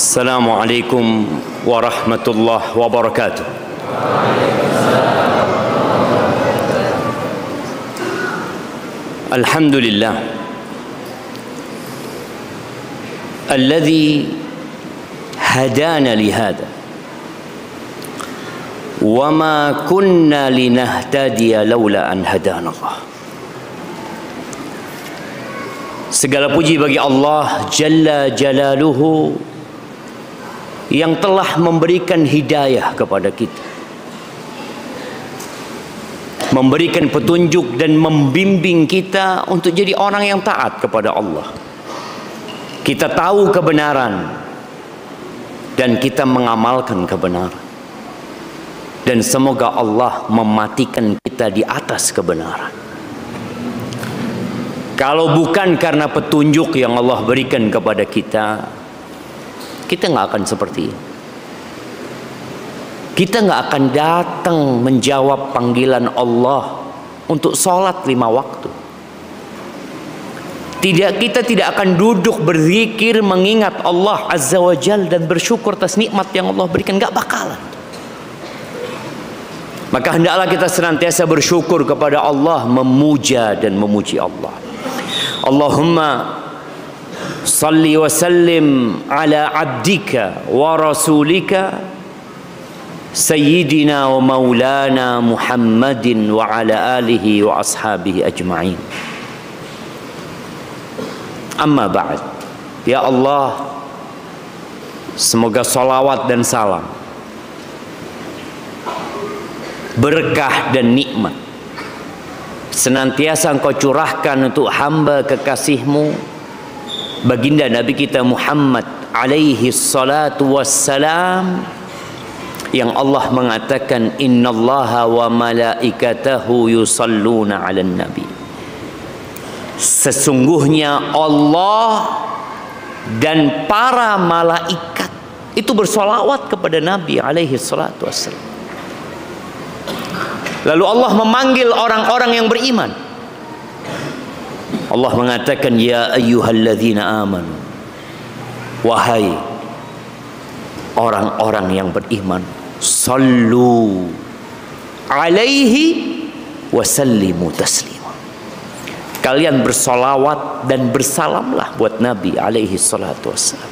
Assalamualaikum warahmatullahi wabarakatuh. Alhamdulillah alladzi hadana lihada wa ma kunna linahtadiya laula an hadana Allah. Segala puji bagi Allah Jalla Jalaluhu yang telah memberikan hidayah kepada kita, memberikan petunjuk dan membimbing kita untuk jadi orang yang taat kepada Allah. Kita tahu kebenaran dan kita mengamalkan kebenaran, dan semoga Allah mematikan kita di atas kebenaran. Kalau bukan karena petunjuk yang Allah berikan kepada kita, kita nggak akan seperti ini. Kita nggak akan datang menjawab panggilan Allah untuk sholat 5 waktu. Kita tidak akan duduk berzikir mengingat Allah Azza wa Jal dan bersyukur atas nikmat yang Allah berikan. Nggak bakalan. Maka hendaklah kita senantiasa bersyukur kepada Allah, memuja dan memuji Allah. Allahumma salli wa sallim ala abdika wa rasulika Sayyidina wa maulana Muhammadin wa ala alihi wa ashabihi ajma'in. Amma ba'd. Ya Allah, semoga salawat dan salam, berkah dan nikmat senantiasa Engkau curahkan untuk hamba kekasih-Mu baginda Nabi kita Muhammad alaihi salatu wassalam, yang Allah mengatakan innallaha wa malaikatahu yusalluna 'alan nabi. Sesungguhnya Allah dan para malaikat itu bersolawat kepada Nabi alaihi salatu wassalam. Lalu Allah memanggil orang-orang yang beriman. Allah mengatakan ya ayyuhalladzina amanu, wahai orang-orang yang beriman, sallu alaihi wasallimu taslima. Kalian bersolawat dan bersalamlah buat Nabi alaihi salatu wassalam.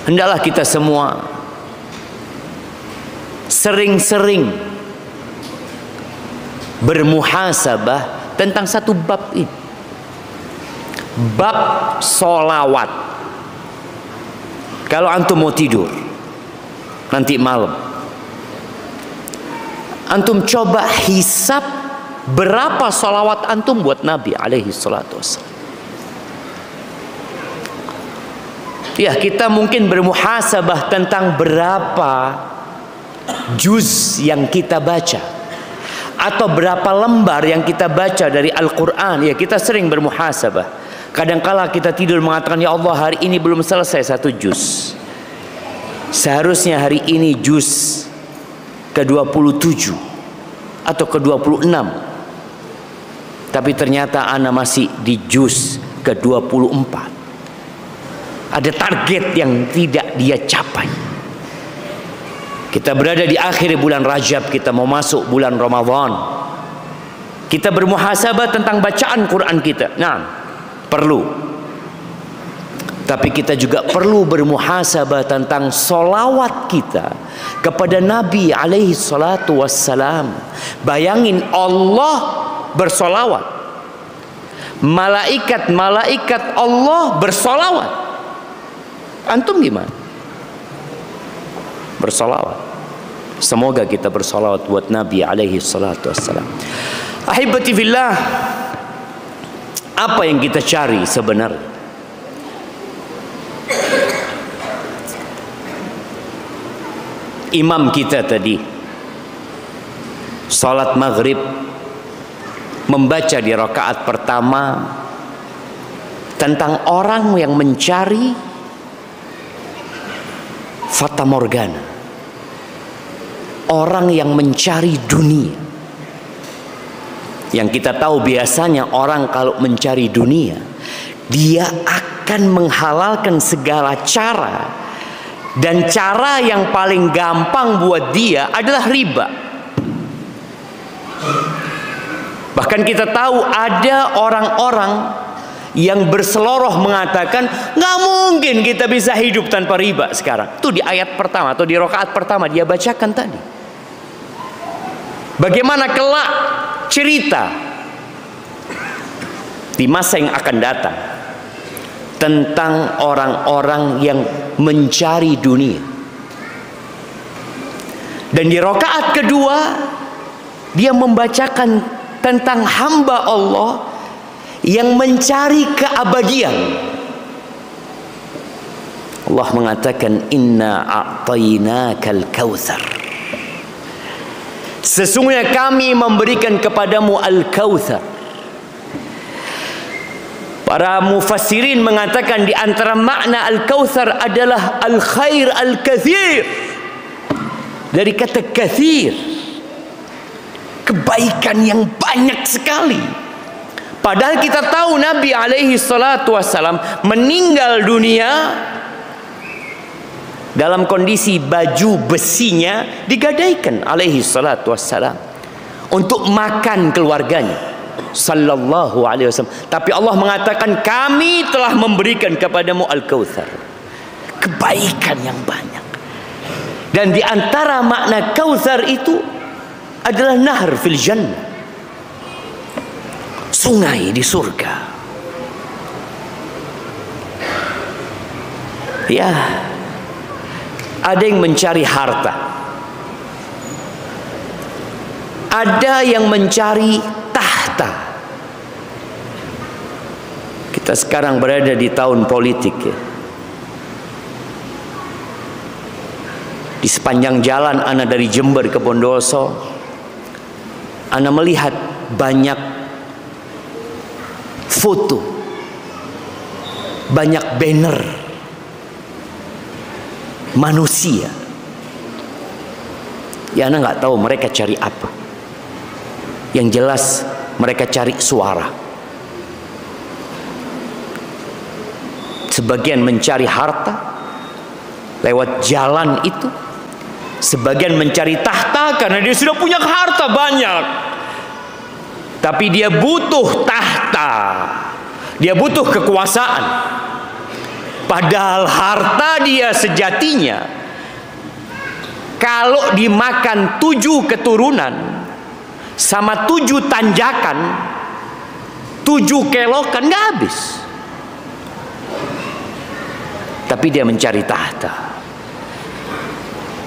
Hendaklah kita semua sering-sering bermuhasabah tentang satu bab ini, bab solawat. Kalau antum mau tidur nanti malam, antum coba hisab berapa solawat antum buat Nabi alaihi salatu wassalam. Ya, kita mungkin bermuhasabah tentang berapa juz yang kita baca atau berapa lembar yang kita baca dari Al-Quran. Ya, kita sering bermuhasabah. Kadangkala kita tidur mengatakan, ya Allah, hari ini belum selesai 1 juz. Seharusnya hari ini juz ke-27 atau ke-26. Tapi ternyata ana masih di juz ke-24. Ada target yang tidak dia capai. Kita berada di akhir bulan Rajab, kita mau masuk bulan Ramadan. Kita bermuhasabah tentang bacaan Quran kita. Nah, perlu. Tapi kita juga perlu bermuhasabah tentang solawat kita kepada Nabi alaihi salatu wassalam. Bayangin, Allah bersolawat, malaikat Allah bersolawat. Antum gimana? Bersolawat. Semoga kita bersolawat buat Nabi alaihi salatu wassalam. Ahibati fillah, apa yang kita cari sebenarnya? Imam kita tadi salat maghrib membaca di rakaat pertama tentang orang yang mencari fata morgana, orang yang mencari dunia. Yang kita tahu biasanya orang kalau mencari dunia, dia akan akan menghalalkan segala cara, dan cara yang paling gampang buat dia adalah riba. Bahkan kita tahu ada orang-orang yang berseloroh mengatakan nggak mungkin kita bisa hidup tanpa riba sekarang. Itu di ayat pertama atau di rakaat pertama dia bacakan tadi. Bagaimana kelak cerita di masa yang akan datang tentang orang-orang yang mencari dunia. Dan di rakaat kedua dia membacakan tentang hamba Allah yang mencari keabadian. Allah mengatakan inna a'tainakal kautsar. Sesungguhnya kami memberikan kepadamu al-kautsar. Para mufassirin mengatakan di antara makna al-kautsar adalah al-khair al-katsir. Dari kata katsir, kebaikan yang banyak sekali. Padahal kita tahu Nabi alaihi salatu wassalam meninggal dunia dalam kondisi baju besinya digadaikan alaihi salatu wassalam untuk makan keluarganya sallallahu alaihi wasallam. Tapi Allah mengatakan kami telah memberikan kepadamu al-kautsar, kebaikan yang banyak. Dan di antara makna kautsar itu adalah nahar fil jannah, sungai di surga. Ya, ada yang mencari harta, ada yang mencari tahta. Kita sekarang berada di tahun politik ya. Di sepanjang jalan ana dari Jember ke Bondoso, ana melihat banyak foto, banyak banner manusia. Ya ana nggak tahu mereka cari apa. Yang jelas mereka cari suara. Sebagian mencari harta lewat jalan itu, sebagian mencari tahta karena dia sudah punya harta banyak, tapi dia butuh tahta, dia butuh kekuasaan. Padahal harta dia sejatinya kalau dimakan 7 keturunan sama 7 tanjakan, 7 kelokan, nggak habis. Tapi dia mencari tahta,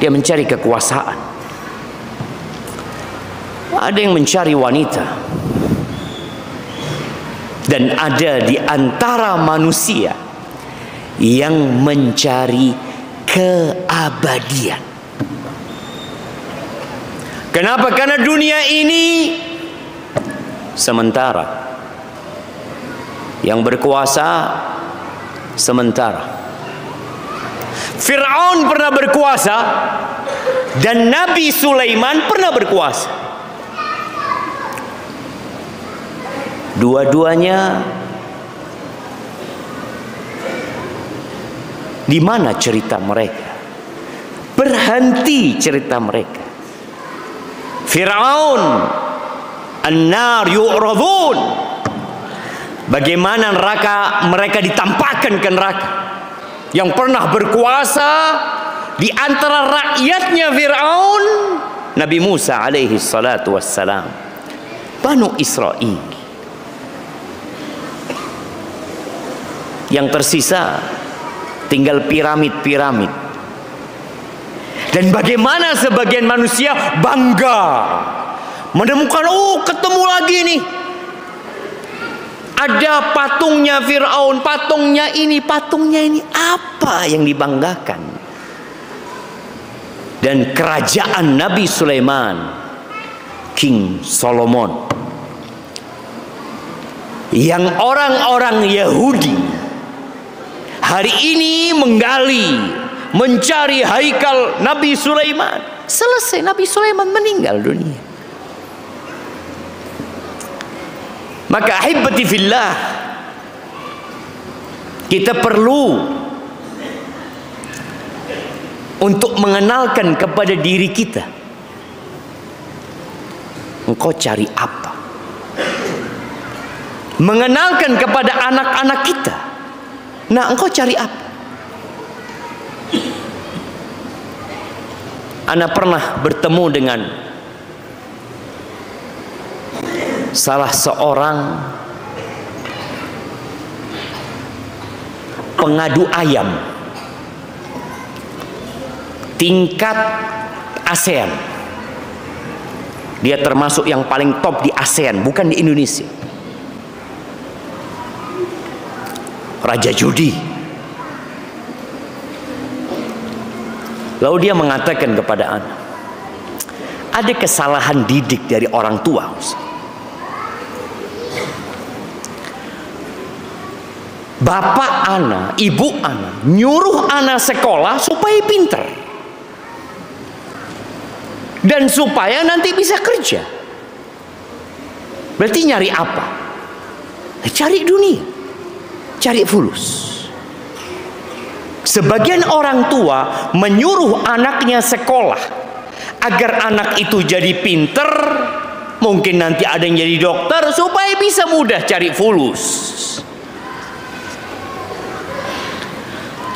dia mencari kekuasaan. Ada yang mencari wanita, dan ada di antara manusia yang mencari keabadian. Kenapa? Karena dunia ini sementara, yang berkuasa sementara. Fir'aun pernah berkuasa dan Nabi Sulaiman pernah berkuasa. Dua-duanya di mana cerita mereka? Berhenti cerita mereka. Fir'aun an-nar yu'radun, bagaimana neraka mereka ditampakkan ke neraka. Yang pernah berkuasa di antara rakyatnya Fir'aun, Nabi Musa alaihi salatu wassalam, Banu Israel. Yang tersisa tinggal piramid-piramid. Dan bagaimana sebagian manusia bangga menemukan, oh ketemu lagi nih, ada patungnya Fir'aun, patungnya ini. Apa yang dibanggakan? Dan kerajaan Nabi Sulaiman, King Solomon, yang orang-orang Yahudi hari ini menggali, mencari haikal Nabi Sulaiman. Selesai, Nabi Sulaiman meninggal dunia. Maka ahibati fillah, Kita perlu untuk mengenalkan kepada diri kita, engkau cari apa? Mengenalkan kepada anak-anak kita, nah engkau cari apa? Ana pernah bertemu dengan salah seorang pengadu ayam tingkat ASEAN. Dia termasuk yang paling top di ASEAN, bukan di Indonesia. Raja judi. Lalu dia mengatakan kepada anak, ada kesalahan didik dari orang tua. Bapak ana, ibu ana nyuruh ana sekolah supaya pinter dan supaya nanti bisa kerja. Berarti nyari apa? Cari dunia, cari fulus. Sebagian orang tua menyuruh anaknya sekolah agar anak itu jadi pinter, mungkin nanti ada yang jadi dokter supaya bisa mudah cari fulus.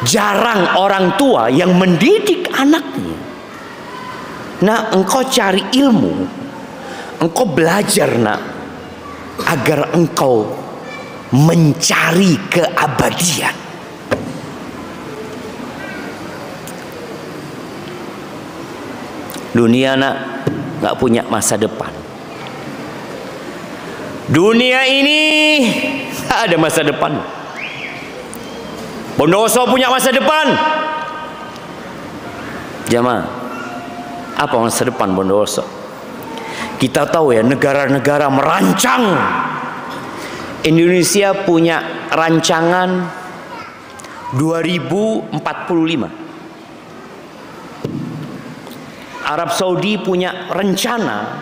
Jarang orang tua yang mendidik anaknya. Nah, engkau cari ilmu, engkau belajar nak, agar engkau mencari keabadian. Dunia nak nggak punya masa depan. Dunia ini nggak ada masa depan. Bondowoso punya masa depan. Jamaah, apa masa depan Bondowoso? Kita tahu ya, negara-negara merancang. Indonesia punya rancangan 2045. Arab Saudi punya rencana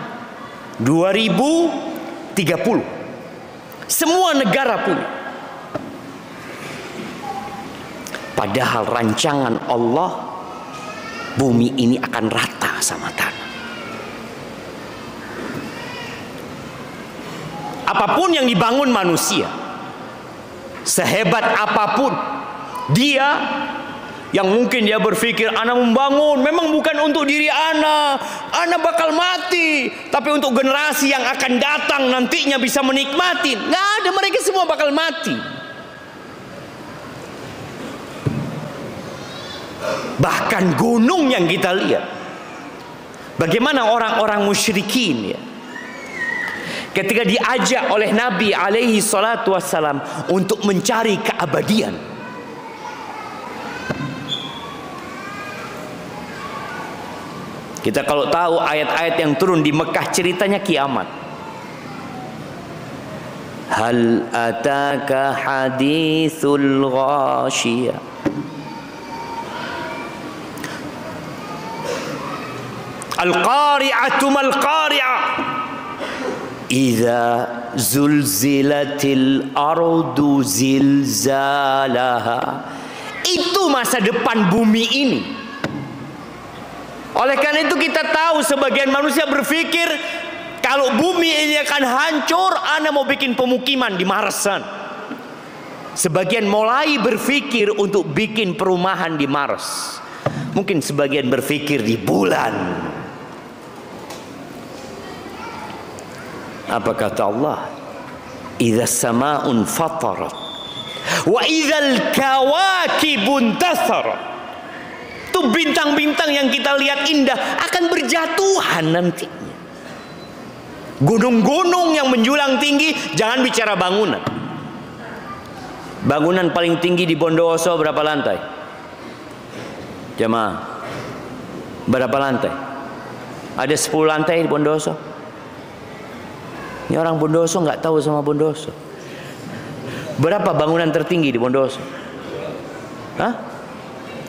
2030. Semua negara punya. Padahal rancangan Allah, bumi ini akan rata sama tanah. Apapun yang dibangun manusia, sehebat apapun dia, yang mungkin dia berpikir ana membangun memang bukan untuk diri ana bakal mati, tapi untuk generasi yang akan datang nantinya bisa menikmati. Nggak ada, mereka semua bakal mati. Bahkan gunung yang kita lihat, bagaimana orang-orang musyrikin ya, ketika diajak oleh Nabi alaihi salatu wassalam untuk mencari keabadian, kita kalau tahu ayat-ayat yang turun di Mekah ceritanya kiamat. Hal ataka hadithul ghashiyah. Al-qari'atu mal-qari'ah. Idza zulzilatil ardu zilzalaha. Itu masa depan bumi ini. Oleh karena itu kita tahu sebagian manusia berpikir kalau bumi ini akan hancur, ana mau bikin pemukiman di Marsan. Sebagian mulai berpikir untuk bikin perumahan di Mars. Mungkin sebagian berpikir di bulan. Apa kata Allah? Idza sama'un fatarat wa idzal kawakibun tasarat. Itu bintang-bintang yang kita lihat indah akan berjatuhan nantinya. Gunung-gunung yang menjulang tinggi, jangan bicara bangunan. Bangunan paling tinggi di Bondowoso berapa lantai? Jemaah, berapa lantai? Ada 10 lantai di Bondowoso. Ini orang Bondowoso nggak tahu sama Bondowoso. Berapa bangunan tertinggi di Bondowoso? Hah?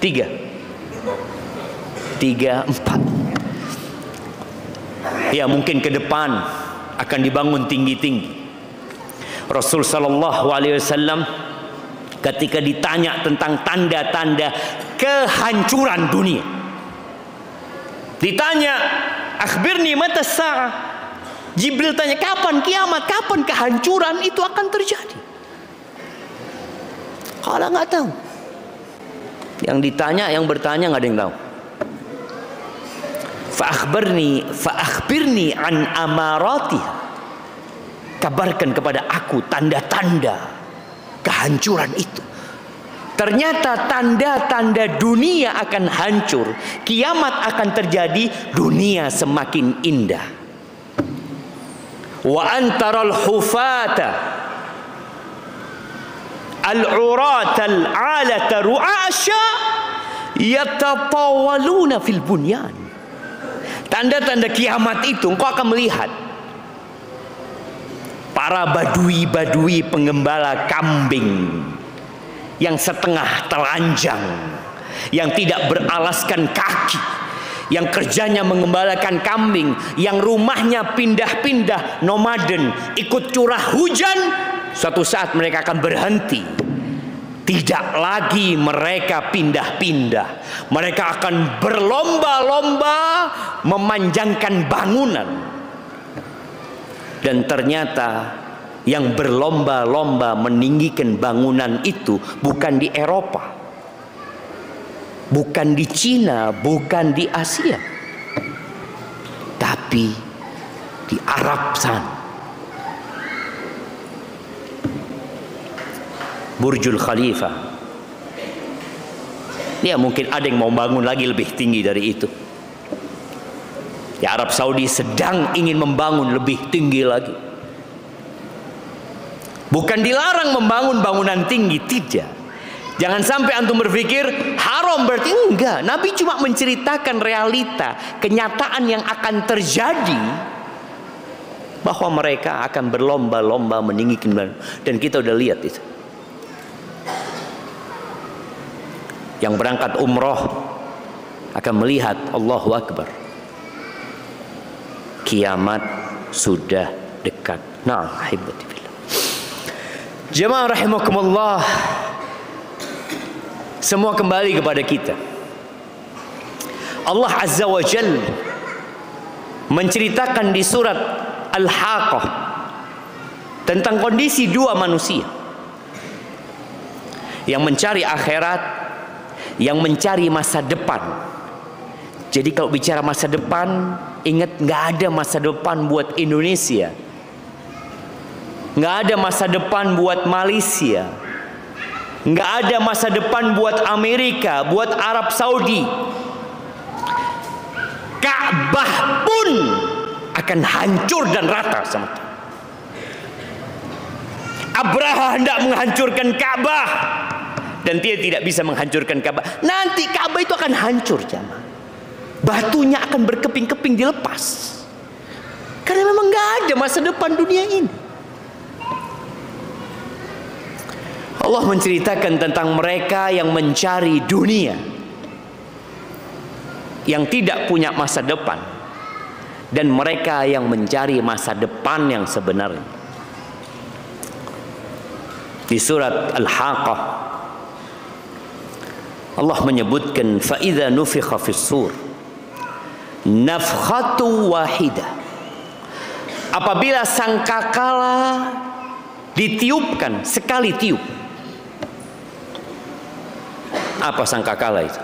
3, 4. Ya mungkin ke depan akan dibangun tinggi-tinggi. Rasul sallallahu alaihi wasallam ketika ditanya tentang tanda-tanda kehancuran dunia. Ditanya, akhbirni mata sa'ah. Jibril tanya, kapan kiamat, kapan kehancuran itu akan terjadi? Kalau nggak tahu. Yang ditanya, yang bertanya nggak ada yang tahu. Fa'akhbirni an amaratiha. Kabarkan kepada aku tanda-tanda kehancuran itu. Ternyata tanda-tanda dunia akan hancur, kiamat akan terjadi, dunia semakin indah. Wa antaral hufata al-urata al-alata ru'asha yatatawaluna fil bunyan. Tanda-tanda kiamat itu engkau akan melihat para badui-badui penggembala kambing yang setengah telanjang, yang tidak beralaskan kaki, yang kerjanya mengembalakan kambing, yang rumahnya pindah-pindah, nomaden, ikut curah hujan. Suatu saat mereka akan berhenti. Tidak lagi mereka pindah-pindah. Mereka akan berlomba-lomba memanjangkan bangunan. Dan ternyata yang berlomba-lomba meninggikan bangunan itu bukan di Eropa, bukan di Cina, bukan di Asia, tapi di Arab sana. Burjul Khalifah. Ya, mungkin ada yang mau bangun lagi lebih tinggi dari itu. Di Arab Saudi sedang ingin membangun lebih tinggi lagi. Bukan dilarang membangun bangunan tinggi, tidak. Jangan sampai antum berpikir haram berarti enggak. Nabi cuma menceritakan realita, kenyataan yang akan terjadi, bahwa mereka akan berlomba-lomba meninggikan. Dan kita udah lihat itu. Yang berangkat umroh akan melihat Allahu Akbar, kiamat sudah dekat. Nah, hibati billah. Jemaah rahimakumullah, semua kembali kepada kita. Allah Azza wa Jalla menceritakan di surat Al-Haqqah tentang kondisi dua manusia yang mencari akhirat, yang mencari masa depan. Jadi kalau bicara masa depan, ingat nggak ada masa depan buat Indonesia, nggak ada masa depan buat Malaysia, nggak ada masa depan buat Amerika, buat Arab Saudi. Ka'bah pun akan hancur dan rata sama itu. Abraha hendak menghancurkan Ka'bah dan dia tidak bisa menghancurkan Ka'bah. Nanti Ka'bah itu akan hancur, jamaah. Batunya akan berkeping-keping dilepas. Karena memang nggak ada masa depan dunia ini. Allah menceritakan tentang mereka yang mencari dunia, yang tidak punya masa depan, dan mereka yang mencari masa depan yang sebenarnya. Di surat Al-Haqqah Allah menyebutkan, فَإِذَا نُفِخَ فِي الصُّورِ نَفْخَةٌ وَاحِدَةٌ. Apabila sangkakala ditiupkan sekali tiup. Apa sangkakala itu?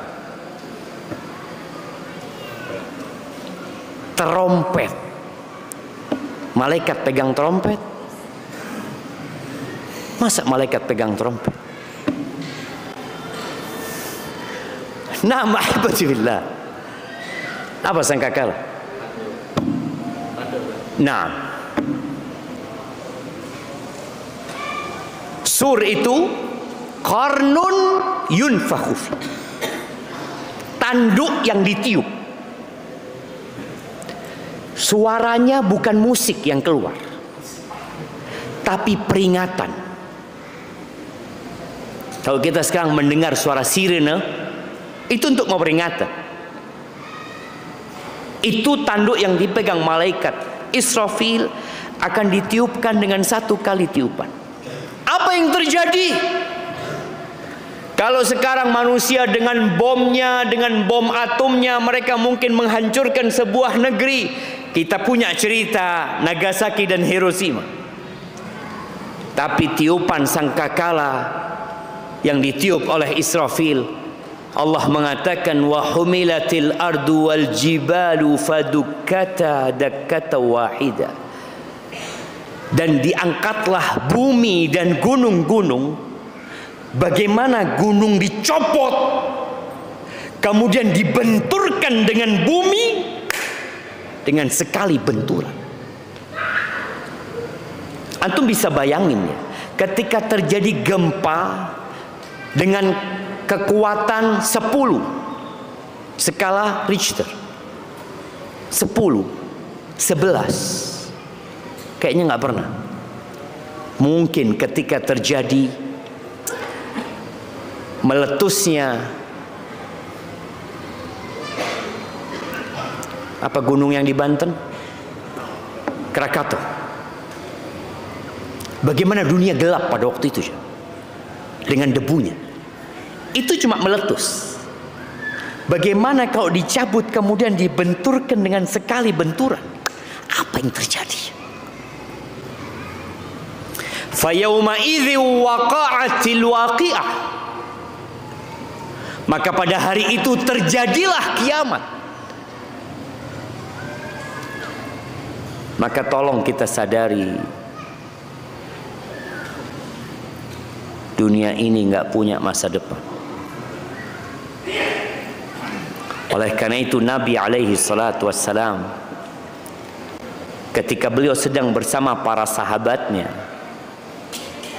Trompet. Malaikat pegang trompet? Masa malaikat pegang trompet? Nah, ma'ibadillah. Apa sangkakala? Nah, sur itu qarnun yunfakhu fi, tanduk yang ditiup. Suaranya bukan musik yang keluar, tapi peringatan. Kalau kita sekarang mendengar suara sirene, itu untuk memperingatkan. Itu tanduk yang dipegang malaikat Israfil akan ditiupkan dengan satu kali tiupan. Apa yang terjadi? Kalau sekarang manusia dengan bomnya, dengan bom atomnya, mereka mungkin menghancurkan sebuah negeri. Kita punya cerita Nagasaki dan Hiroshima. Tapi tiupan sangkakala yang ditiup oleh Israfil, Allah mengatakan wa humilatil ardu wal jibalu fadukkata dakkata wahida. Dan diangkatlah bumi dan gunung-gunung. Bagaimana gunung dicopot, kemudian dibenturkan dengan bumi dengan sekali benturan. Antum bisa bayangin ya, ketika terjadi gempa dengan kekuatan 10 skala Richter, 10, 11, kayaknya nggak pernah. Mungkin ketika terjadi meletusnya apa gunung yang di Banten, Krakatau, bagaimana dunia gelap pada waktu itu dengan debunya. Itu cuma meletus. Bagaimana kalau dicabut kemudian dibenturkan dengan sekali benturan, apa yang terjadi? Fa yauma idzi waqa'atil waqi'ah. Maka pada hari itu terjadilah kiamat. Maka tolong kita sadari, dunia ini nggak punya masa depan. Oleh karena itu Nabi alaihi salatu wassalam, ketika beliau sedang bersama para sahabatnya,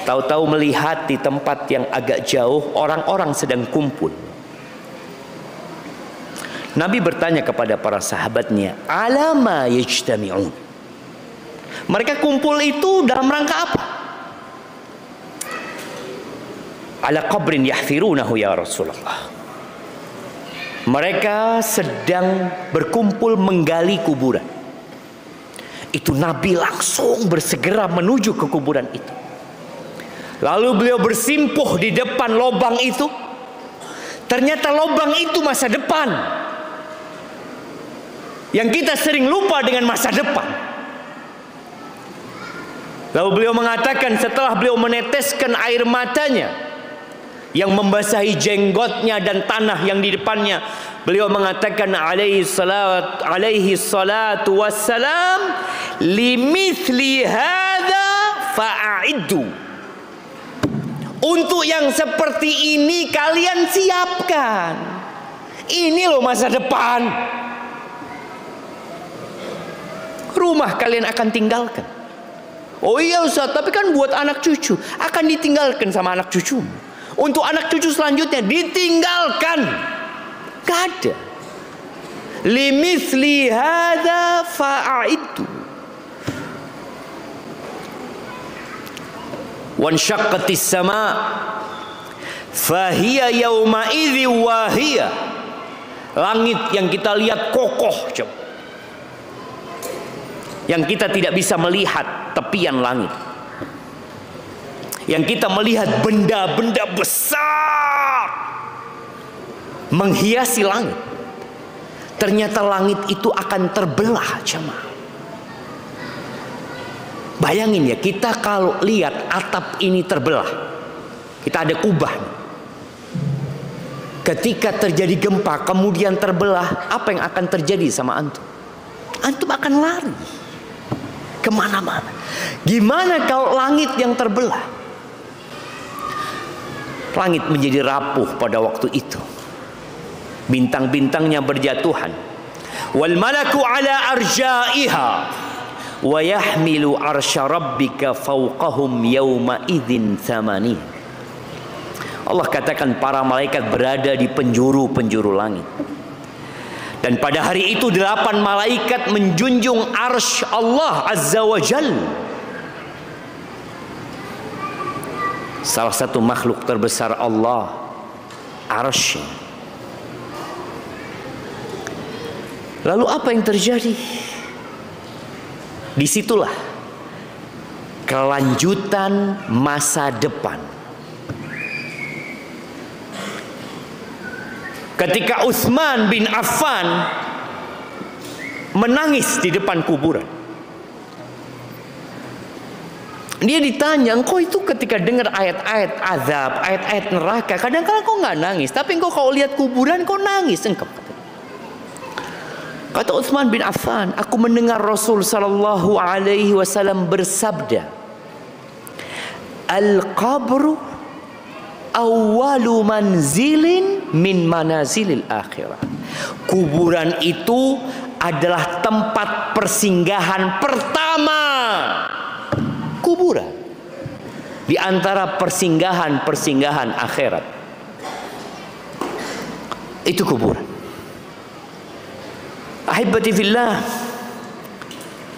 tahu-tahu melihat di tempat yang agak jauh orang-orang sedang kumpul. Nabi bertanya kepada para sahabatnya, alama yajtami'un. Mereka kumpul itu dalam rangka apa? Ala qabrin yahfirunahu ya Rasulullah. Mereka sedang berkumpul menggali kuburan. Itu Nabi langsung bersegera menuju ke kuburan itu. Lalu beliau bersimpuh di depan lubang itu. Ternyata lubang itu masa depan. Yang kita sering lupa dengan masa depan. Lalu beliau mengatakan setelah beliau meneteskan air matanya yang membasahi jenggotnya dan tanah yang di depannya, beliau mengatakan alaihi salatu wassalam, limithli hadza fa'iddu. Untuk yang seperti ini kalian siapkan. Ini loh masa depan. Rumah kalian akan tinggalkan. Oh iya Ustaz, tapi kan buat anak cucu. Akan ditinggalkan sama anak cucu. Untuk anak cucu selanjutnya ditinggalkan. Gak ada. Limithli hadza fa'iddu. Wanshaqqatis sama fahiya yauma idzi wahiya. Langit yang kita lihat kokoh, yang kita tidak bisa melihat tepian langit, yang kita melihat benda-benda besar menghiasi langit. Ternyata langit itu akan terbelah, jemaah. Bayangin ya, kita kalau lihat atap ini terbelah, kita ada kubah. Ketika terjadi gempa kemudian terbelah, apa yang akan terjadi sama antum? Antum akan lari kemana-mana. Gimana kalau langit yang terbelah? Langit menjadi rapuh pada waktu itu. Bintang-bintangnya berjatuhan. Wal malaku ala arjaiha wa yahmilu arsya rabbika fawqahum yawma idzin thamani. Allah katakan para malaikat berada di penjuru-penjuru langit. Dan pada hari itu 8 malaikat menjunjung arsy Allah Azza wa Jal. Salah satu makhluk terbesar Allah, arsy. Lalu apa yang terjadi? Disitulah kelanjutan masa depan. ketika Utsman bin Affan menangis di depan kuburan. Dia ditanya, engkau itu ketika dengar ayat-ayat azab, ayat-ayat neraka, kadang-kadang kau nggak nangis, tapi engkau kalau lihat kuburan kau nangis. Engkau kata Utsman bin Affan, aku mendengar Rasul sallallahu alaihi wasallam bersabda, al-qabru awwalu manzilin min manazilil akhirah. Kuburan itu adalah tempat persinggahan pertama. Kuburan di antara persinggahan-persinggahan akhirat itu kuburan. Ahibati fillah,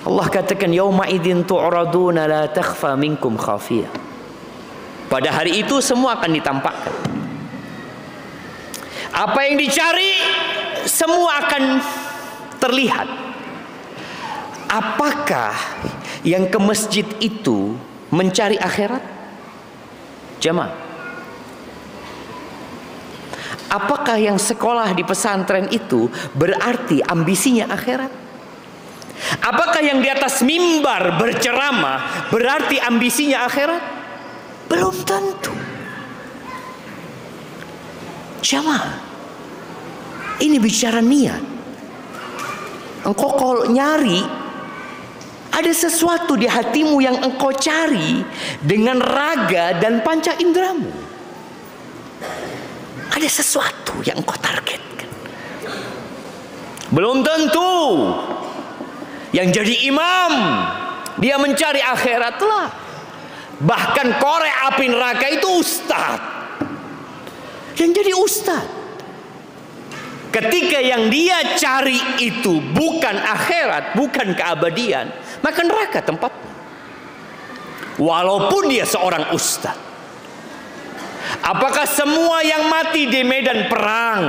Allah katakan yauma idzin tu'raduna la takhfa minkum khafiyah. Pada hari itu semua akan ditampakkan. Apa yang dicari semua akan terlihat. Apakah yang ke masjid itu mencari akhirat? Jamaah, apakah yang sekolah di pesantren itu berarti ambisinya akhirat? Apakah yang di atas mimbar berceramah berarti ambisinya akhirat? Belum tentu. Jamaah, ini bicara niat. Engkau kalau nyari, ada sesuatu di hatimu yang engkau cari dengan raga dan panca indramu. Ada sesuatu yang engkau targetkan. Belum tentu yang jadi imam dia mencari akhirat lah. Bahkan korek api neraka itu ustaz. Yang jadi ustaz, ketika yang dia cari itu bukan akhirat, bukan keabadian, maka neraka tempatnya. Walaupun dia seorang ustaz. Apakah semua yang mati di medan perang,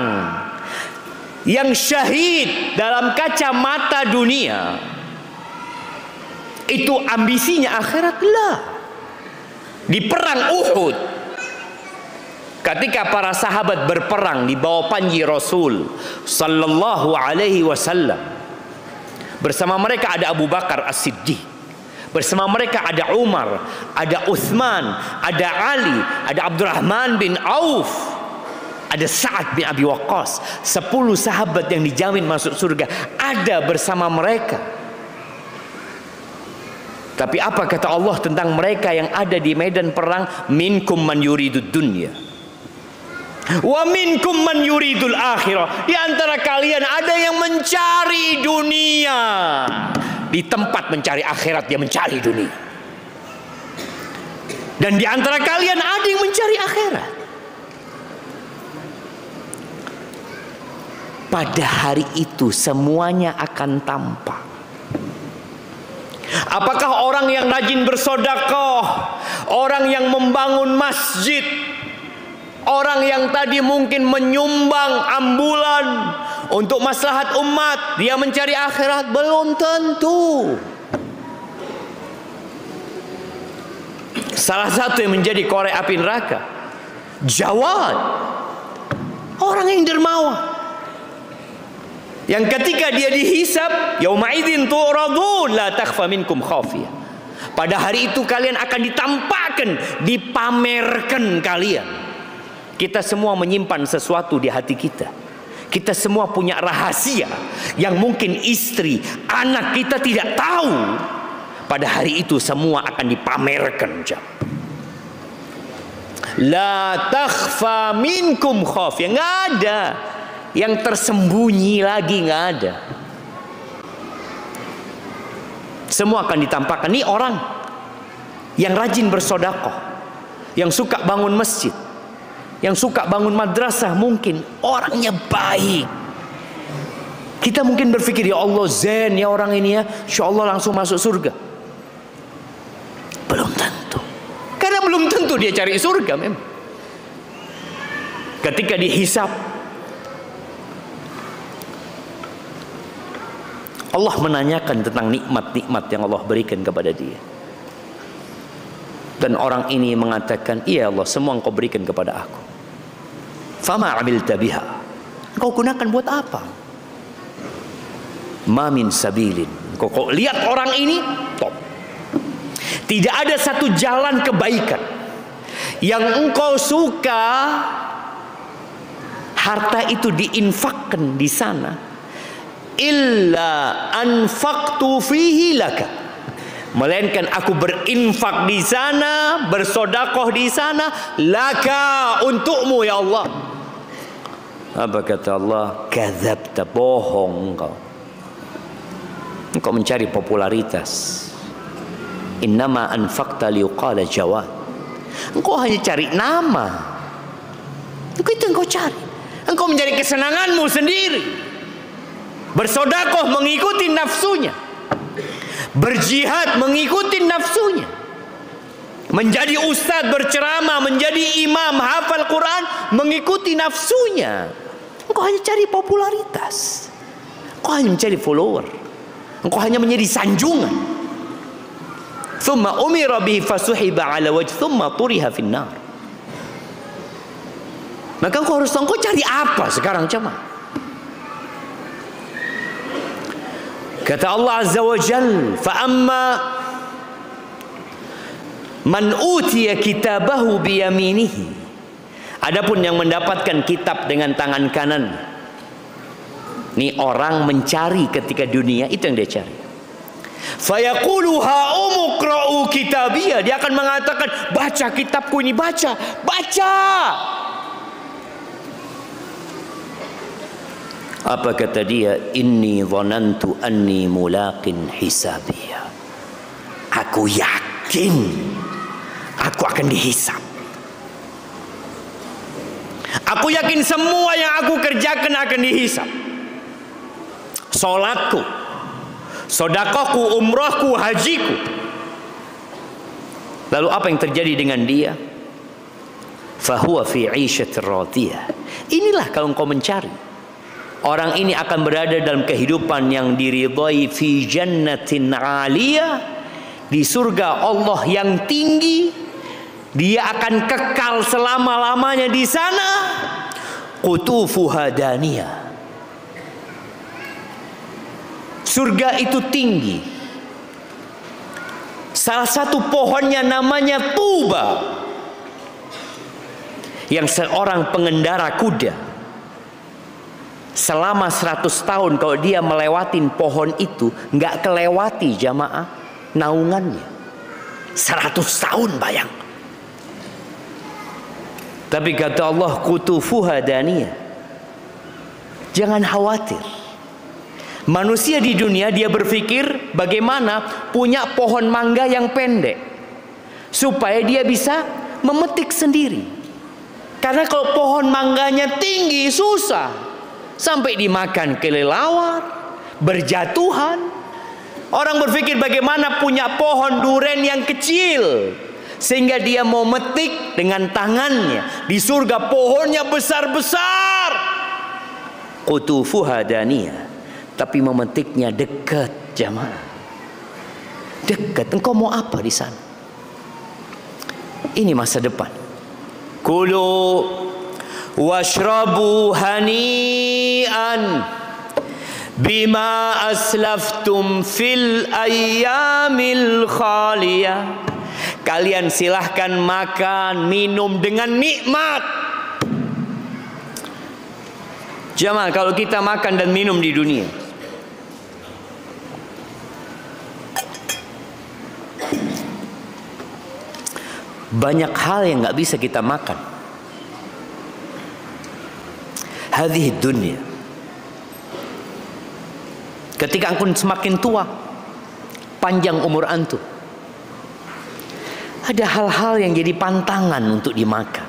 yang syahid dalam kacamata dunia, itu ambisinya akhirat? Lah. Di perang Uhud, ketika para sahabat berperang di bawah panji Rasul sallallahu alaihi wasallam, bersama mereka ada Abu Bakar As-Siddiq, bersama mereka ada Umar, ada Utsman, ada Ali, ada Abdurrahman bin Auf, ada Sa'ad bin Abi Waqqas. 10 sahabat yang dijamin masuk surga ada bersama mereka. Tapi apa kata Allah tentang mereka yang ada di medan perang? Minkum man yuridud dunya wa minkum man yuridul akhirah. Di antara kalian ada yang mencari dunia, di tempat mencari akhirat dia mencari dunia. Dan di antara kalian ada yang mencari akhirat. Pada hari itu semuanya akan tampak. Apakah orang yang rajin bersedekah, orang yang membangun masjid, orang yang tadi mungkin menyumbang ambulan untuk maslahat umat, dia mencari akhirat? Belum tentu. Salah satu yang menjadi korek api neraka, Jawad, orang yang dermawan, yang ketika dia dihisab, yauma idzin tu'radun la takhfa minkum khafiyah. Pada hari itu kalian akan ditampakkan, dipamerkan kalian. Kita semua menyimpan sesuatu di hati kita. Kita semua punya rahasia yang mungkin istri, anak kita tidak tahu. Pada hari itu semua akan dipamerkan. La takhfa minkum khafiyah. Nggak ada yang tersembunyi lagi, nggak ada. Semua akan ditampakkan. Ini orang yang rajin bersedekah, yang suka bangun masjid, yang suka bangun madrasah, mungkin orangnya baik. Kita mungkin berpikir, ya Allah zen ya orang ini ya, insya Allah langsung masuk surga. Belum tentu. Karena belum tentu dia cari surga memang. Ketika dihisab, Allah menanyakan tentang nikmat-nikmat yang Allah berikan kepada dia. Dan orang ini mengatakan, iya Allah, semua Engkau berikan kepada aku. Fama amilta biha. Engkau gunakan buat apa? Ma min sabilin. Kau lihat orang ini, top. Tidak ada satu jalan kebaikan yang engkau suka harta itu diinfakkan di sana, illa anfaqtu fihi laka, melainkan aku berinfak di sana, bersodakoh di sana, laka, untukmu ya Allah. Apa kata Allah? Kadzabta, bohong engkau. Engkau mencari popularitas. Innama anfaqta liqala jawad. Engkau hanya cari nama. Itu yang engkau cari. Engkau mencari kesenanganmu sendiri. Bersodakoh mengikuti nafsunya. Berjihad mengikuti nafsunya. Menjadi ustadz berceramah, menjadi imam hafal Quran mengikuti nafsunya. Engkau hanya cari popularitas. Engkau hanya mencari follower. Engkau hanya menjadi sanjungan. Thumma umira bihi fasuhiba ala wajh thumma turiha finnar. Maka engkau harus tahu engkau cari apa sekarang jemaah. Kata Allah Azza wa Jal, fa amma man utiya kitabahu biyaminihi. Adapun yang mendapatkan kitab dengan tangan kanan, ini orang mencari ketika dunia, itu yang dia cari. Fayaqulu ha'umu qra'u kitabiyah. Dia akan mengatakan, baca kitabku ini, baca. Apa kata dia? Inni dhanantu anni mulaqin hisabiyah. Aku yakin aku akan dihisab. Aku yakin semua yang aku kerjakan akan dihisab. Salatku, sedekahku, umrahku, hajiku. Lalu apa yang terjadi dengan dia? Fahuwa fi 'ishatir radiyah. Inilah kalau engkau mencari, orang ini akan berada dalam kehidupan yang diridhai, fi jannatin 'aliyah, di surga Allah yang tinggi. Dia akan kekal selama-lamanya di sana. Qutufuha daniyah. Surga itu tinggi. Salah satu pohonnya namanya tuba, yang seorang pengendara kuda selama 100 tahun kalau dia melewatin pohon itu nggak kelewati jamaah naungannya. 100 tahun bayang. Tapi kata Allah, qutufuha daniyah. Jangan khawatir. Manusia di dunia dia berpikir bagaimana punya pohon mangga yang pendek supaya dia bisa memetik sendiri. Karena kalau pohon mangganya tinggi susah, sampai dimakan kelelawar, berjatuhan. Orang berpikir bagaimana punya pohon duren yang kecil sehingga dia mau metik dengan tangannya. Di surga pohonnya besar-besar. Qutufuha daniyah. Tapi memetiknya dekat jamaah. Dekat. Engkau mau apa di sana? Ini masa depan. Kulu washrabu hani'an bima aslaftum fil ayyamil khaliyah. Kalian silahkan makan, minum dengan nikmat. Jamaah, kalau kita makan dan minum di dunia, banyak hal yang nggak bisa kita makan. Hadhihi dunia. Ketika antum semakin tua, panjang umur antum, ada hal-hal yang jadi pantangan untuk dimakan.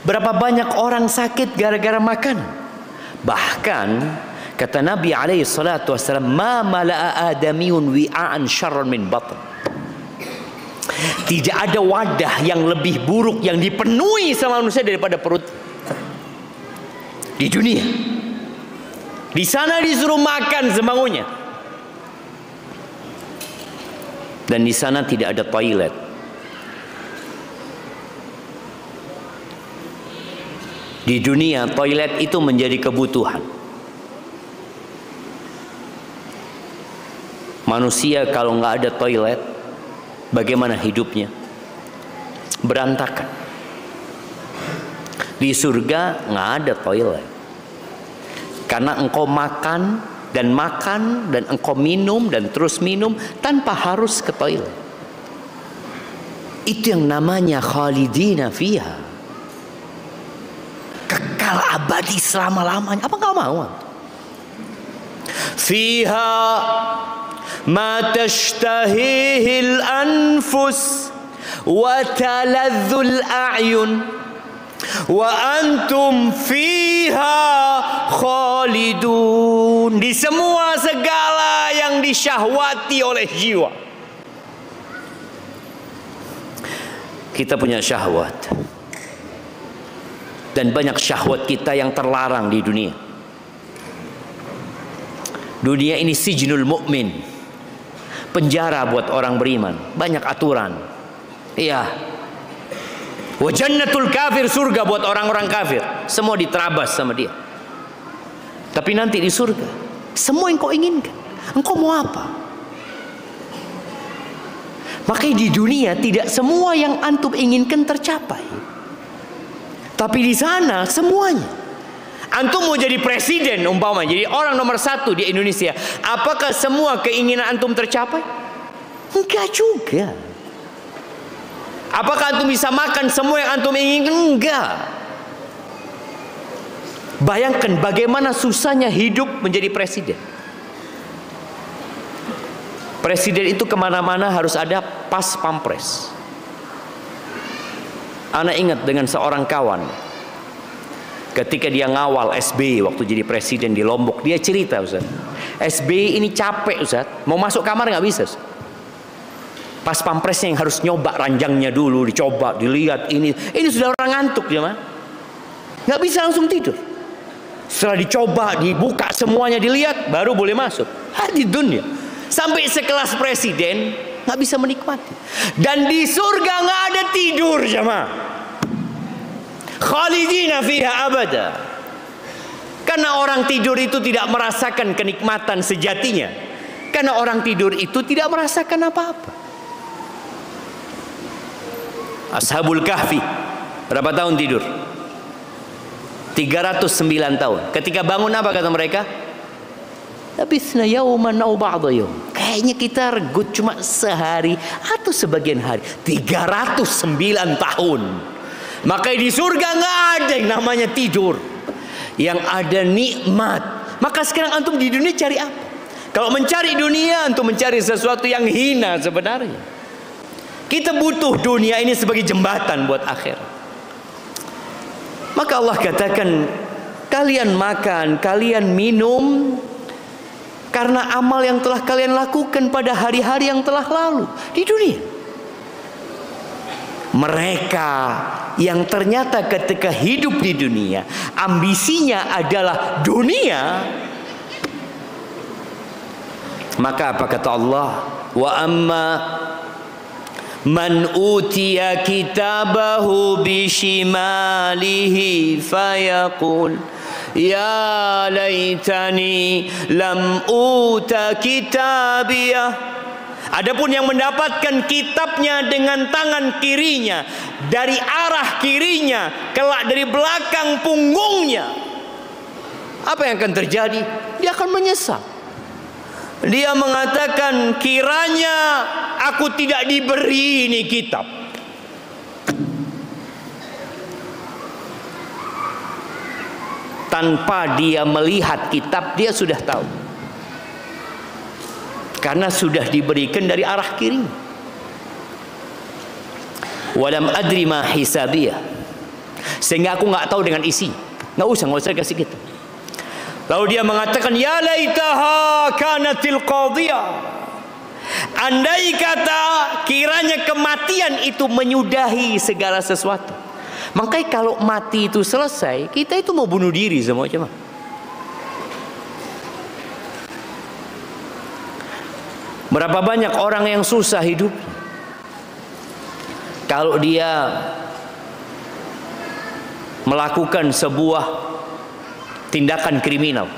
Berapa banyak orang sakit gara-gara makan. Bahkan kata Nabi alaihi salatu wasallam, ma mala'a adamiyun wi'an syarran min batn. Tidak ada wadah yang lebih buruk yang dipenuhi sama manusia daripada perut di dunia. Di sana disuruh makan semaunya. Dan di sana tidak ada toilet. Di dunia toilet itu menjadi kebutuhan. Manusia kalau nggak ada toilet, bagaimana hidupnya? Berantakan. Di surga nggak ada toilet, karena engkau makan dan engkau minum dan terus minum tanpa harus ke toilet. Itu yang namanya khalidina fiha, kekal abadi selama-lamanya. Apa nggak mau? Fiha ma tashtahihil anfus wa taladzul a'yun wa antum fiha khalidun. Di semua segala yang disyahwati oleh jiwa. Kita punya syahwat, dan banyak syahwat kita yang terlarang di dunia. Dunia ini sijnul mu'min, penjara buat orang beriman, banyak aturan. Iya. Wa jannatul kafir, surga buat orang-orang kafir, semua diterabas sama dia. Tapi nanti di surga semua yang kau inginkan. Engkau mau apa? Makanya di dunia tidak semua yang antum inginkan tercapai. Tapi di sana semuanya. Antum mau jadi presiden umpama, jadi orang nomor 1 di Indonesia, apakah semua keinginan antum tercapai? Enggak juga. Apakah antum bisa makan semua yang antum inginkan? Enggak. Bayangkan bagaimana susahnya hidup menjadi presiden. Presiden itu kemana-mana harus ada pas pampres. Ana ingat dengan seorang kawan, ketika dia ngawal SBY waktu jadi presiden di Lombok, dia cerita, Ustaz, SBY ini capek, Ustaz, mau masuk kamar nggak bisa, Ustaz. Pas pampresnya yang harus nyoba ranjangnya dulu, dicoba, dilihat, ini sudah orang ngantuk dia mah, nggak bisa langsung tidur. Setelah dicoba, dibuka semuanya, dilihat, baru boleh masuk. Di dunia sampai sekelas presiden nggak bisa menikmati. Dan di surga nggak ada tidur, jemaah. Khalidina fiha abada. Karena orang tidur itu tidak merasakan kenikmatan sejatinya. Karena orang tidur itu tidak merasakan apa-apa. Ashabul Kahfi berapa tahun tidur? 309 tahun. Ketika bangun apa kata mereka? Labisna yauman aw ba'da yaum. Kayaknya kita regut cuma sehari atau sebagian hari. 309 tahun. Maka di surga nggak ada yang namanya tidur. Yang ada nikmat. Maka sekarang antum di dunia cari apa? Kalau mencari dunia, antum mencari sesuatu yang hina sebenarnya. Kita butuh dunia ini sebagai jembatan buat akhirat. Maka Allah katakan, kalian makan, kalian minum karena amal yang telah kalian lakukan pada hari-hari yang telah lalu di dunia. Mereka yang ternyata ketika hidup di dunia ambisinya adalah dunia, maka apa kata Allah? Wa amma man utiya kitabahu bishimalihi fayaqul ya laitani lam uta kitabiyah. Adapun yang mendapatkan kitabnya dengan tangan kirinya, dari arah kirinya, kelak dari belakang punggungnya, apa yang akan terjadi? Dia akan menyesal. Dia mengatakan, kiranya aku tidak diberi ini kitab. Tanpa dia melihat kitab, dia sudah tahu. Karena sudah diberikan dari arah kiri. Walam adri ma hisabiyah. Sehingga aku nggak tahu dengan isi. Nggak usah kasih kita. Lalu dia mengatakan, ya laitaha kanatil qadiyah. Andai kata kiranya kematian itu menyudahi segala sesuatu. Makanya kalau mati itu selesai, kita itu mau bunuh diri semua cuma. Berapa banyak orang yang susah hidup. melakukan sebuah tindakan kriminal.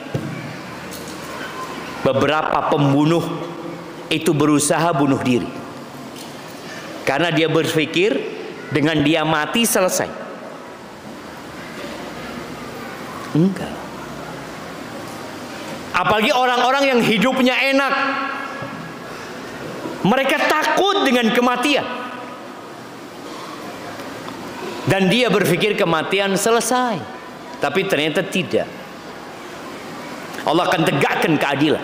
Beberapa pembunuh itu berusaha bunuh diri karena dia berpikir dengan dia mati selesai. Enggak. Apalagi orang-orang yang hidupnya enak, mereka takut dengan kematian, dan dia berpikir kematian selesai, tapi ternyata tidak. Allah akan tegakkan keadilan.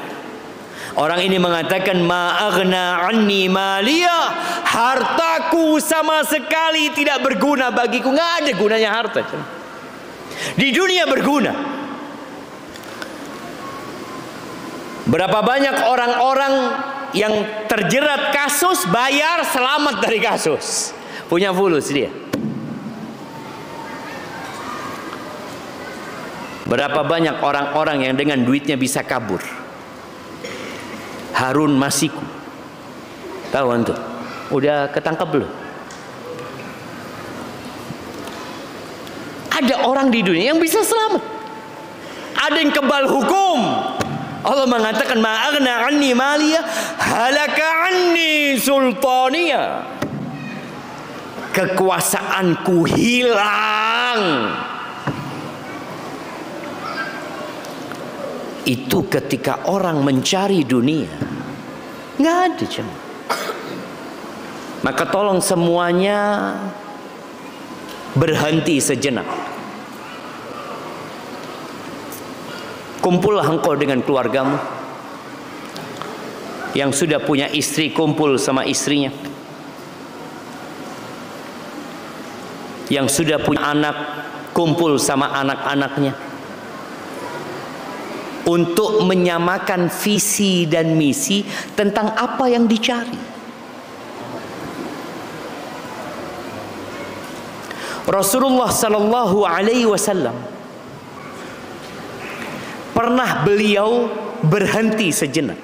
Orang ini mengatakan, ma aghna anni maliya, hartaku sama sekali tidak berguna bagiku. Nggak ada gunanya harta. Di dunia berguna. Berapa banyak orang-orang yang terjerat kasus, bayar, selamat dari kasus, punya fulus dia. Berapa banyak orang-orang yang dengan duitnya bisa kabur. Harun Masiku, tahu antum? Udah ketangkap belum? Ada orang di dunia yang bisa selamat. Ada yang kebal hukum. Allah mengatakan, ma aghna anni maliya, halaka anni sultaniya. Kekuasaanku hilang. Itu ketika orang mencari dunia, nggak ada cuma. Maka tolong semuanya berhenti sejenak. Kumpullah engkau dengan keluargamu. Yang sudah punya istri, kumpul sama istrinya. Yang sudah punya anak, kumpul sama anak-anaknya. Untuk menyamakan visi dan misi tentang apa yang dicari. Rasulullah sallallahu alaihi wasallam pernah beliau berhenti sejenak.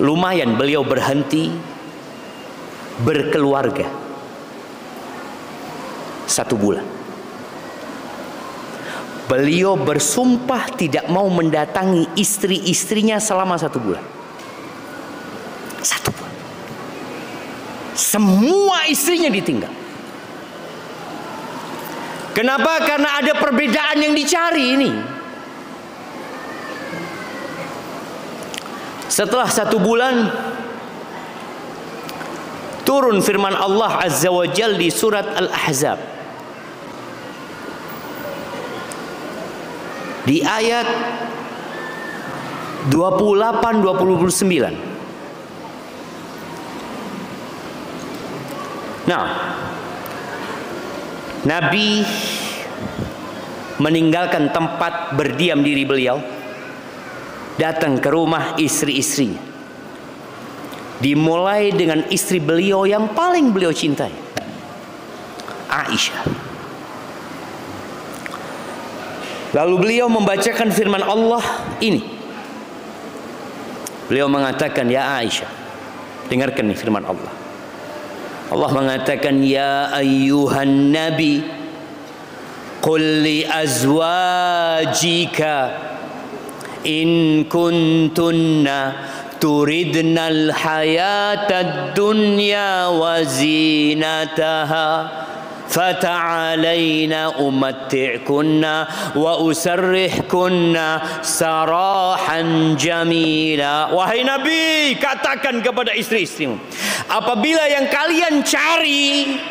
Lumayan beliau berhenti berkeluarga 1 bulan. Beliau bersumpah tidak mau mendatangi istri-istrinya selama 1 bulan. 1 bulan. Semua istrinya ditinggal. Kenapa? Karena ada perbedaan yang dicari ini. Setelah 1 bulan, turun firman Allah Azza wa Jalla di surat Al-Ahzab. Di ayat 28-29. Nah, Nabi meninggalkan tempat berdiam diri beliau, datang ke rumah istri-istrinya. Dimulai dengan istri beliau yang paling beliau cintai, Aisyah. Lalu beliau membacakan firman Allah ini. Beliau mengatakan, ya Aisyah, dengarkan nih firman Allah. Allah mengatakan, ya ayyuhan nabi, qul li azwajika in kuntunna turidnal hayatad dunya wa zinataha fata'alaina umatti'kunna wa usarrihkunna sarahan jamila. Wahai Nabi, katakan kepada istri-istrimu, apabila yang kalian cari,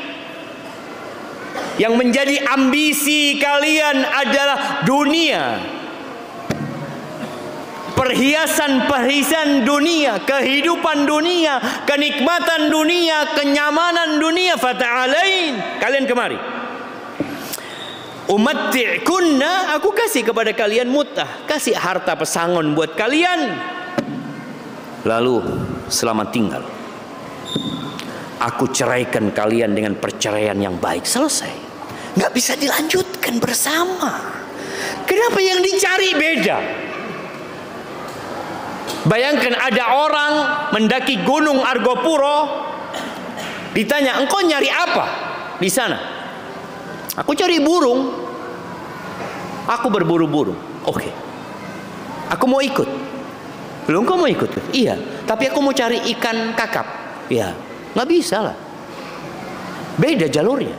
yang menjadi ambisi kalian adalah dunia, perhiasan-perhiasan dunia, kehidupan dunia, kenikmatan dunia, kenyamanan dunia, fata'alain, kalian kemari. Umatti'kunna, aku kasih kepada kalian mut'ah, kasih harta pesangon buat kalian. Lalu selamat tinggal. Aku ceraikan kalian dengan perceraian yang baik. Selesai. Nggak bisa dilanjutkan bersama. Kenapa yang dicari beda? Bayangkan ada orang mendaki gunung Argopuro, ditanya, engkau nyari apa? di sana. Aku cari burung. Aku berburu burung. Oke. Aku mau ikut. Belum, kau mau ikut? Iya. Tapi aku mau cari ikan kakap. Ya, nggak bisa lah. Beda jalurnya.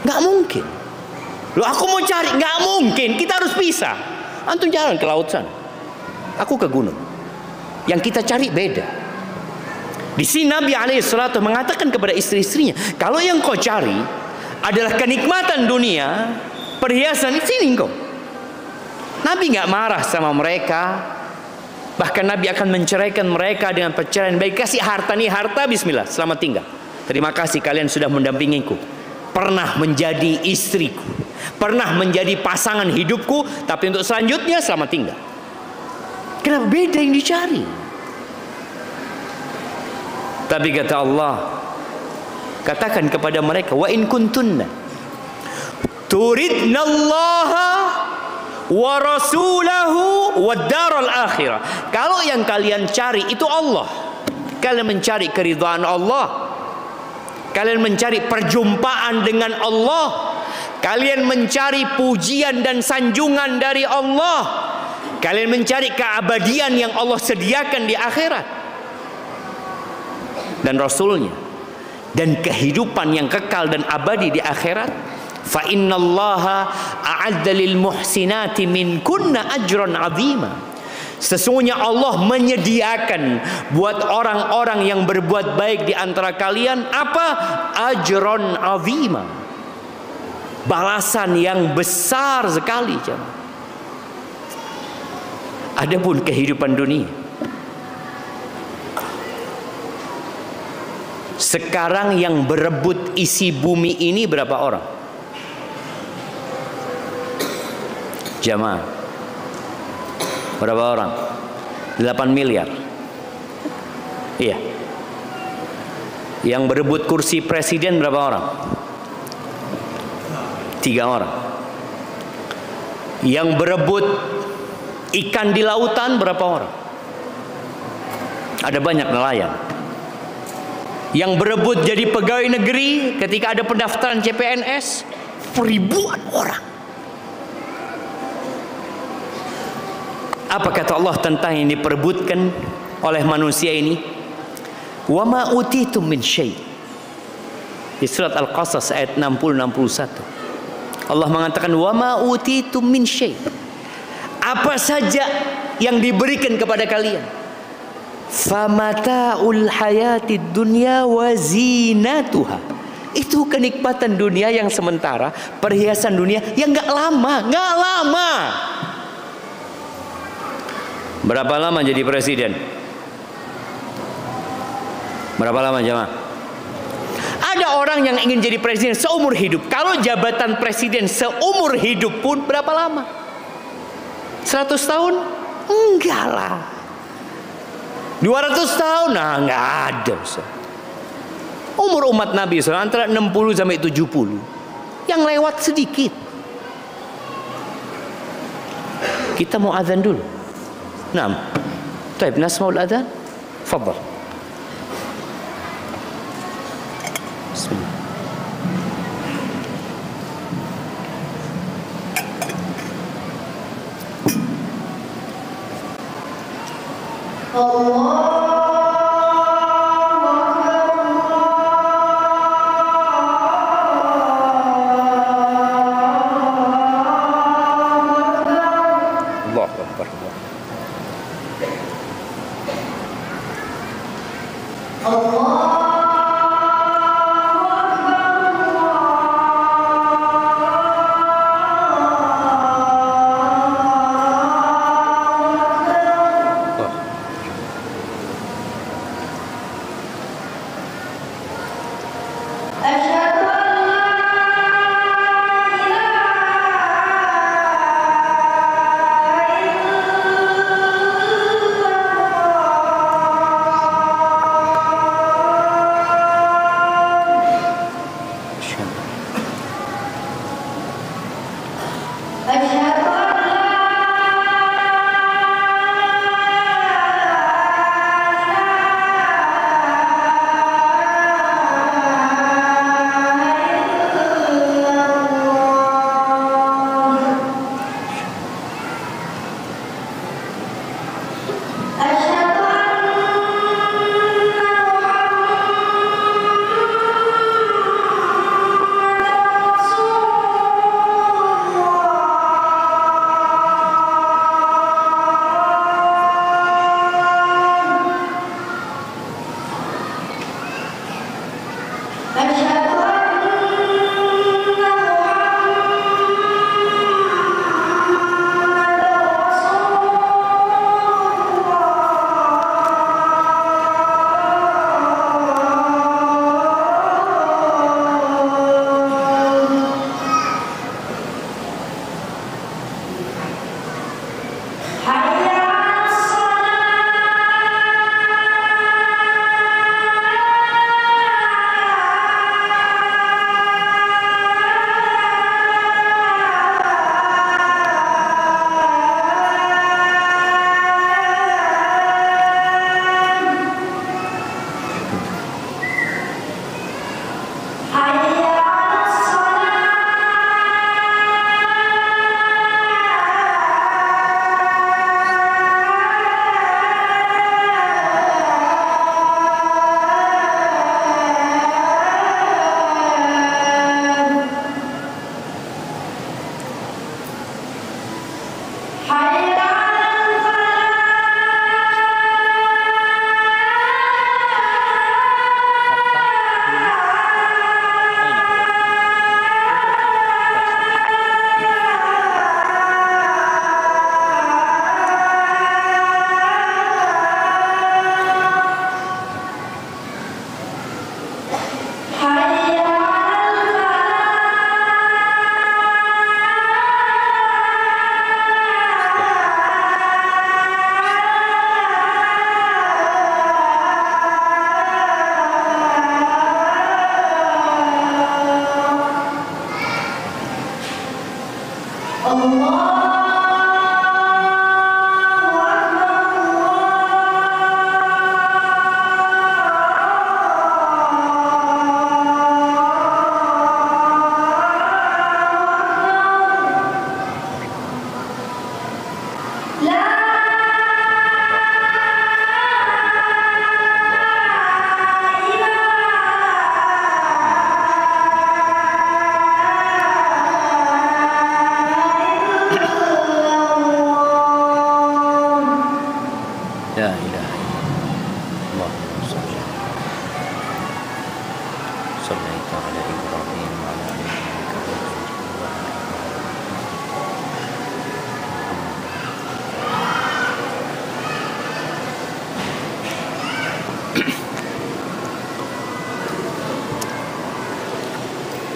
Nggak mungkin. Loh, aku mau cari, nggak mungkin. Kita harus pisah. Antum jalan ke laut sana. Aku ke gunung. Yang kita cari beda. Di sini Nabi alaihissalatu mengatakan kepada istri-istrinya, kalau yang kau cari adalah kenikmatan dunia, perhiasan, di sini kau. Nabi nggak marah sama mereka. Bahkan Nabi akan menceraikan mereka dengan perceraian baik. Kasih harta, nih harta, bismillah, selamat tinggal. Terima kasih kalian sudah mendampingiku. Pernah menjadi istriku, pernah menjadi pasangan hidupku, tapi untuk selanjutnya selamat tinggal. Kenapa beda yang dicari? Tapi kata Allah, katakan kepada mereka, wa in kuntunna turidnallaha wa rasulahu wa daral akhirah. Kalau yang kalian cari itu Allah, kalian mencari keridhaan Allah, kalian mencari perjumpaan dengan Allah, kalian mencari pujian dan sanjungan dari Allah, kalian mencari keabadian yang Allah sediakan di akhirat dan Rasulnya, dan kehidupan yang kekal dan abadi di akhirat, fa innallaha a'adda lil muhsinati minkunna ajran 'azima. Sesungguhnya Allah menyediakan buat orang-orang yang berbuat baik di antara kalian apa? Ajran 'azima. Balasan yang besar sekali, jemaah. Adapun kehidupan dunia, sekarang yang berebut isi bumi ini berapa orang? Jamaah, berapa orang? 8 miliar. Iya. Yang berebut kursi presiden berapa orang? 3 orang. Yang berebut ikan di lautan berapa orang? Ada banyak nelayan. Yang berebut jadi pegawai negeri ketika ada pendaftaran CPNS, ribuan orang. Apa kata Allah tentang yang diperebutkan oleh manusia ini? Wa ma utitum min syai'. Di surat Al-Qasas ayat 60-61. Allah mengatakan wa ma utitum min syai'. Apa saja yang diberikan kepada kalian, famata'ul hayatid dunya wa zinatuha. Itu kenikmatan dunia yang sementara, perhiasan dunia yang nggak lama. Berapa lama jadi presiden? Berapa lama, jemaah? Ada orang yang ingin jadi presiden seumur hidup. Kalau jabatan presiden seumur hidup pun berapa lama? 100 tahun? Enggak lah. 200 tahun? Nah, enggak ada. Umur umat Nabi SAW antara 60 sampai 70. Yang lewat sedikit. Kita mau azan dulu. Naam. Baik, nasma'ul azan. Fadhal. Bismillah.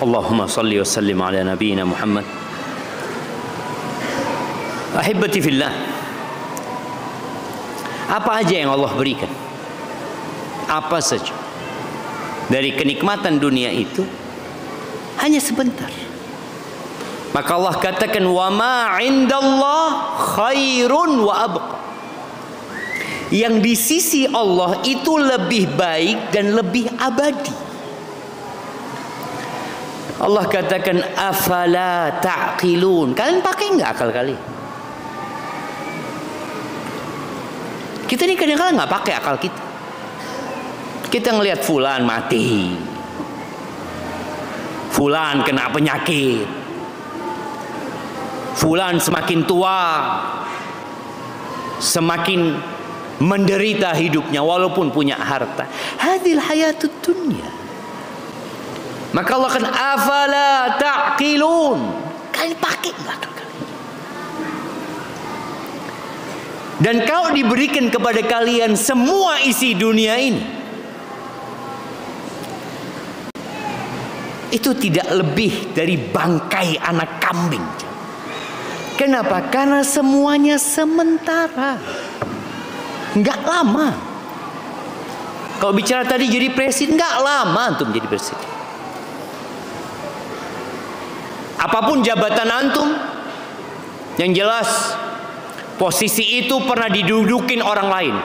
Allahumma salli wa sallim ala nabiyyina Muhammad. Ahibati fillah, apa aja yang Allah berikan, apa saja dari kenikmatan dunia itu hanya sebentar. Maka Allah katakan, wa ma indallah khairun wa abqa. Yang di sisi Allah itu lebih baik dan lebih abadi. Allah katakan, afala ta'qilun. Kalian pakai nggak akal kalian? Kita ini kadang-kadang nggak pakai akal kita. Kita ngelihat fulan mati, fulan kena penyakit, fulan semakin tua, semakin menderita hidupnya walaupun punya harta. Hadil hayatud dunya. Maka Allah kan, afala ta'qilun. Kalian pakai nggak akal kalian? Dan kalau diberikan kepada kalian semua isi dunia ini, itu tidak lebih dari bangkai anak kambing. Kenapa? Karena semuanya sementara, nggak lama. Kalau bicara tadi jadi presiden, nggak lama untuk menjadi presiden. Apapun jabatan antum, yang jelas posisi itu pernah didudukin orang lain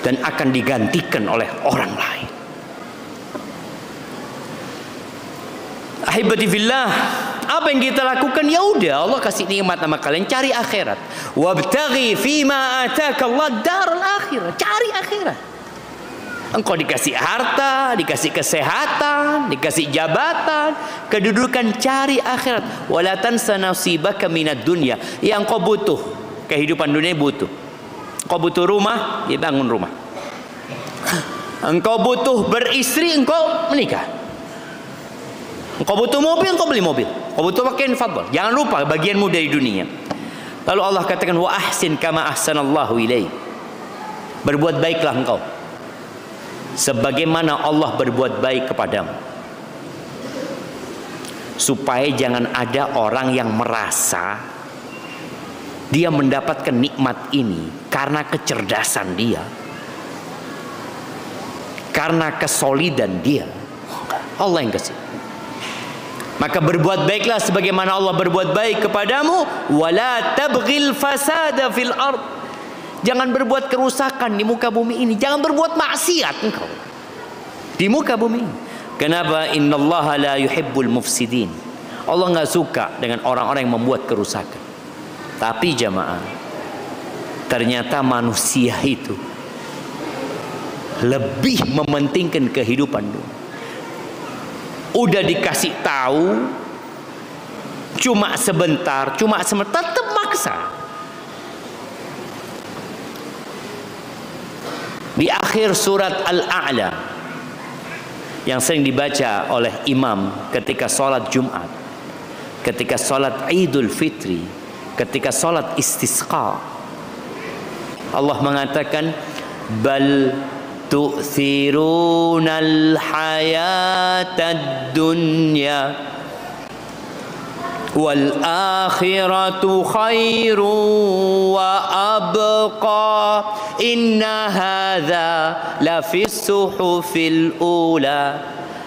dan akan digantikan oleh orang lain. Ahibati fillah, apa yang kita lakukan? Ya udah, Allah kasih nikmat sama kalian, cari akhirat. Wabtaghi fima ataka Allah darul akhirah, cari akhirat. Engkau dikasih harta, dikasih kesehatan, dikasih jabatan, kedudukan, cari akhirat. Wala tansa nasibaka minad dunya. Yang kau butuh, kehidupan dunia butuh. Kau butuh rumah, ya bangun rumah. Engkau butuh beristri, engkau menikah. Engkau butuh mobil, engkau beli mobil. Engkau butuh pakaian, fadhal. Jangan lupa bagianmu dari dunia. Lalu Allah katakan, wa ahsin kama ahsanallahu ilaik. Berbuat baiklah engkau sebagaimana Allah berbuat baik kepadamu. Supaya jangan ada orang yang merasa dia mendapatkan nikmat ini karena kecerdasan dia, karena kesolidan dia. Allah yang kasih. Maka berbuat baiklah sebagaimana Allah berbuat baik kepadamu. Wala tabghil fasada fil ard. Jangan berbuat kerusakan di muka bumi ini. Jangan berbuat maksiat engkau di muka bumi ini. Kenapa? Innallaha la yuhibbul mufsidin. Allah nggak suka dengan orang-orang yang membuat kerusakan. Tapi jamaah, ternyata manusia itu lebih mementingkan kehidupan dunia. Udah dikasih tahu cuma sebentar, tetap maksa. Di akhir surat Al-A'la yang sering dibaca oleh imam ketika sholat Jumat, ketika sholat Idul Fitri, ketika sholat istisqa, Allah mengatakan, bal tu'thirunal hayatad dunya wal akhiratu khairu wa abqa inna hadza la fis suhufil ula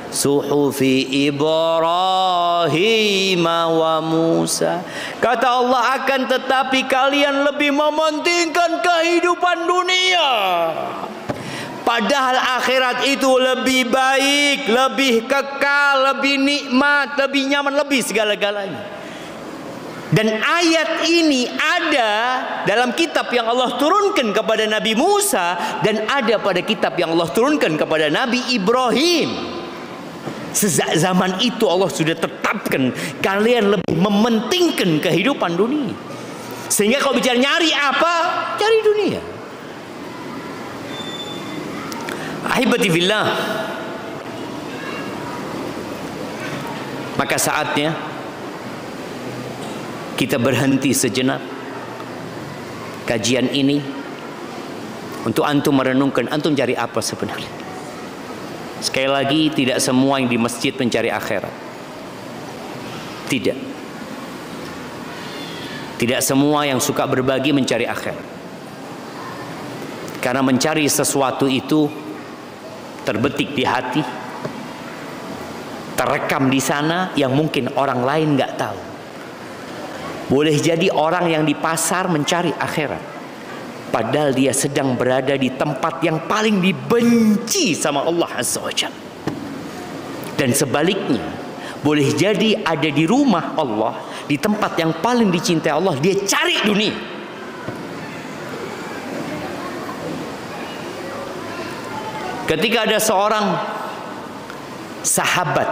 suhufi Ibrahim wa Musa. Kata Allah, akan tetapi kalian lebih mementingkan kehidupan dunia, padahal akhirat itu lebih baik, lebih kekal, lebih nikmat, lebih nyaman, lebih segala-galanya. Dan ayat ini ada dalam kitab yang Allah turunkan kepada Nabi Musa, dan ada pada kitab yang Allah turunkan kepada Nabi Ibrahim. Sejak zaman itu Allah sudah tetapkan kalian lebih mementingkan kehidupan dunia. Sehingga kalau bicara nyari apa? Cari dunia. Ahibati fillah. Maka saatnya kita berhenti sejenak kajian ini untuk antum merenungkan, antum cari apa sebenarnya. Sekali lagi, tidak semua yang di masjid mencari akhirat. Tidak. Tidak semua yang suka berbagi mencari akhirat. Karena mencari sesuatu itu terbetik di hati, terekam di sana yang mungkin orang lain nggak tahu. Boleh jadi orang yang di pasar mencari akhirat, padahal dia sedang berada di tempat yang paling dibenci sama Allah Azza wa Jalla. Dan sebaliknya, boleh jadi ada di rumah Allah, di tempat yang paling dicintai Allah, dia cari dunia. Ketika ada seorang sahabat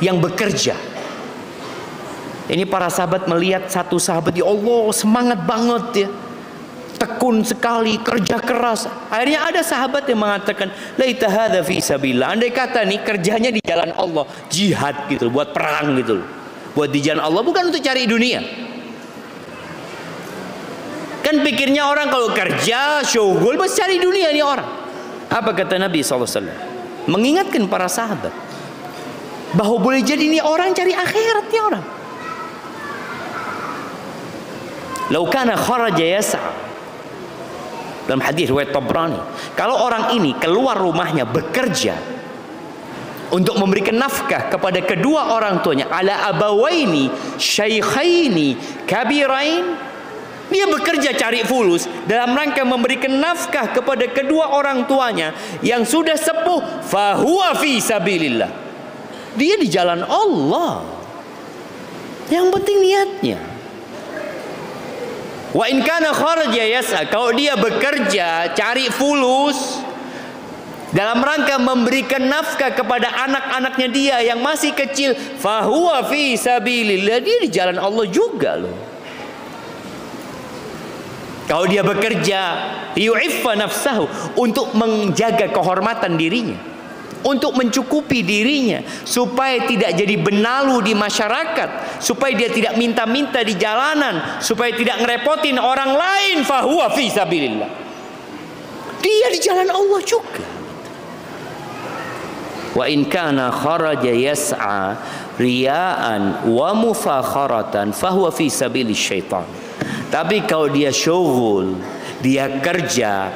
yang bekerja, ini para sahabat melihat satu sahabat, ya Allah semangat banget ya, tekun sekali, kerja keras. Akhirnya ada sahabat yang mengatakan, laita hadza fi sabilillah. Andai kata nih kerjanya di jalan Allah, jihad gitu, buat perang gitu, buat di jalan Allah, bukan untuk cari dunia. Kan pikirnya orang kalau kerja syughul pasti cari dunia nih orang. Apa kata Nabi SAW? Mengingatkan para sahabat bahwa boleh jadi nih orang cari akhirat nih orang. Lau kana kharaja yas'a, dalam hadis riwayat Tabrani, kalau orang ini keluar rumahnya bekerja untuk memberikan nafkah kepada kedua orang tuanya, ala abawaini syaikhaini kabirain, dia bekerja cari fulus dalam rangka memberikan nafkah kepada kedua orang tuanya yang sudah sepuh, fahuwa fi sabilillah, dia di jalan Allah. Yang penting niatnya. Wa in kana kharaja yas'a, kalau dia bekerja cari fulus dalam rangka memberikan nafkah kepada anak-anaknya dia yang masih kecil, fahuwa fi sabilillah, dia di jalan Allah juga loh. Kalau dia bekerja, yu'iffa nafsahu, untuk menjaga kehormatan dirinya, untuk mencukupi dirinya, supaya tidak jadi benalu di masyarakat, supaya dia tidak minta-minta di jalanan, supaya tidak ngerepotin orang lain, fahuwa fi sabilillah. Dia di jalan Allah juga. Wa in kana kharaja yas'a riya'an wa mufakharatan fahuwa fi sabilis syaitan. Tapi kalau dia syughul, dia kerja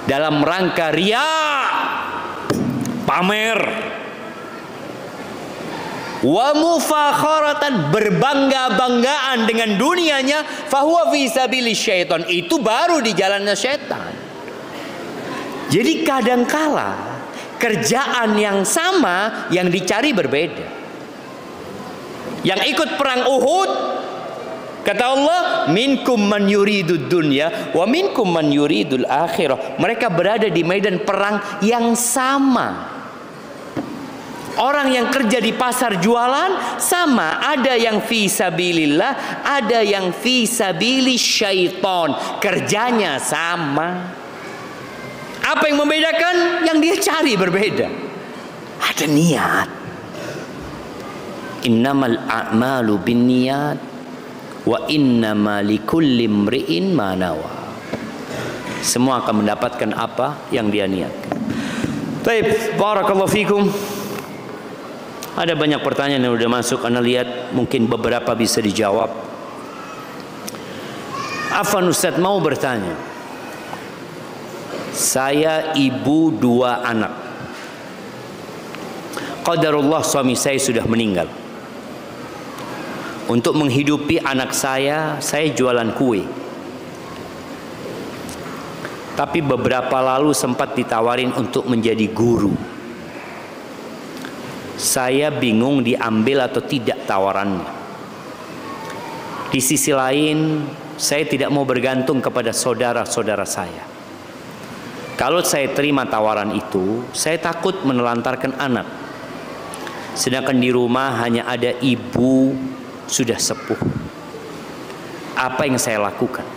dalam rangka riya, pamer, wa mufakharatan, berbangga-banggaan dengan dunianya, fahuwa fi sabilis syaitan, itu baru di jalannya setan. Jadi kadangkala kerjaan yang sama yang dicari berbeda. Yang ikut perang Uhud, kata Allah, minkum man yuridud dunya wa minkum man yuridul akhirah. Mereka berada di medan perang yang sama. Orang yang kerja di pasar jualan sama, ada yang fi sabilillah, ada yang fi sabilis syaiton. Kerjanya sama. Apa yang membedakan? Yang dia cari berbeda. Ada niat. Innamal a'malu binniyat wa innama likulli imri'in ma nawa. Semua akan mendapatkan apa yang dia niatkan. Baik, barakallahu fikum. Ada banyak pertanyaan yang sudah masuk, Anda lihat mungkin beberapa bisa dijawab. Afwan Ustaz, mau bertanya. Saya ibu 2 anak. Qadarullah suami saya sudah meninggal. Untuk menghidupi anak saya jualan kue. Tapi beberapa lalu sempat ditawarin untuk menjadi guru. Saya bingung diambil atau tidak tawarannya. Di sisi lain, saya tidak mau bergantung kepada saudara-saudara saya. Kalau saya terima tawaran itu, saya takut menelantarkan anak. Sedangkan di rumah hanya ada ibu sudah sepuh. Apa yang saya lakukan?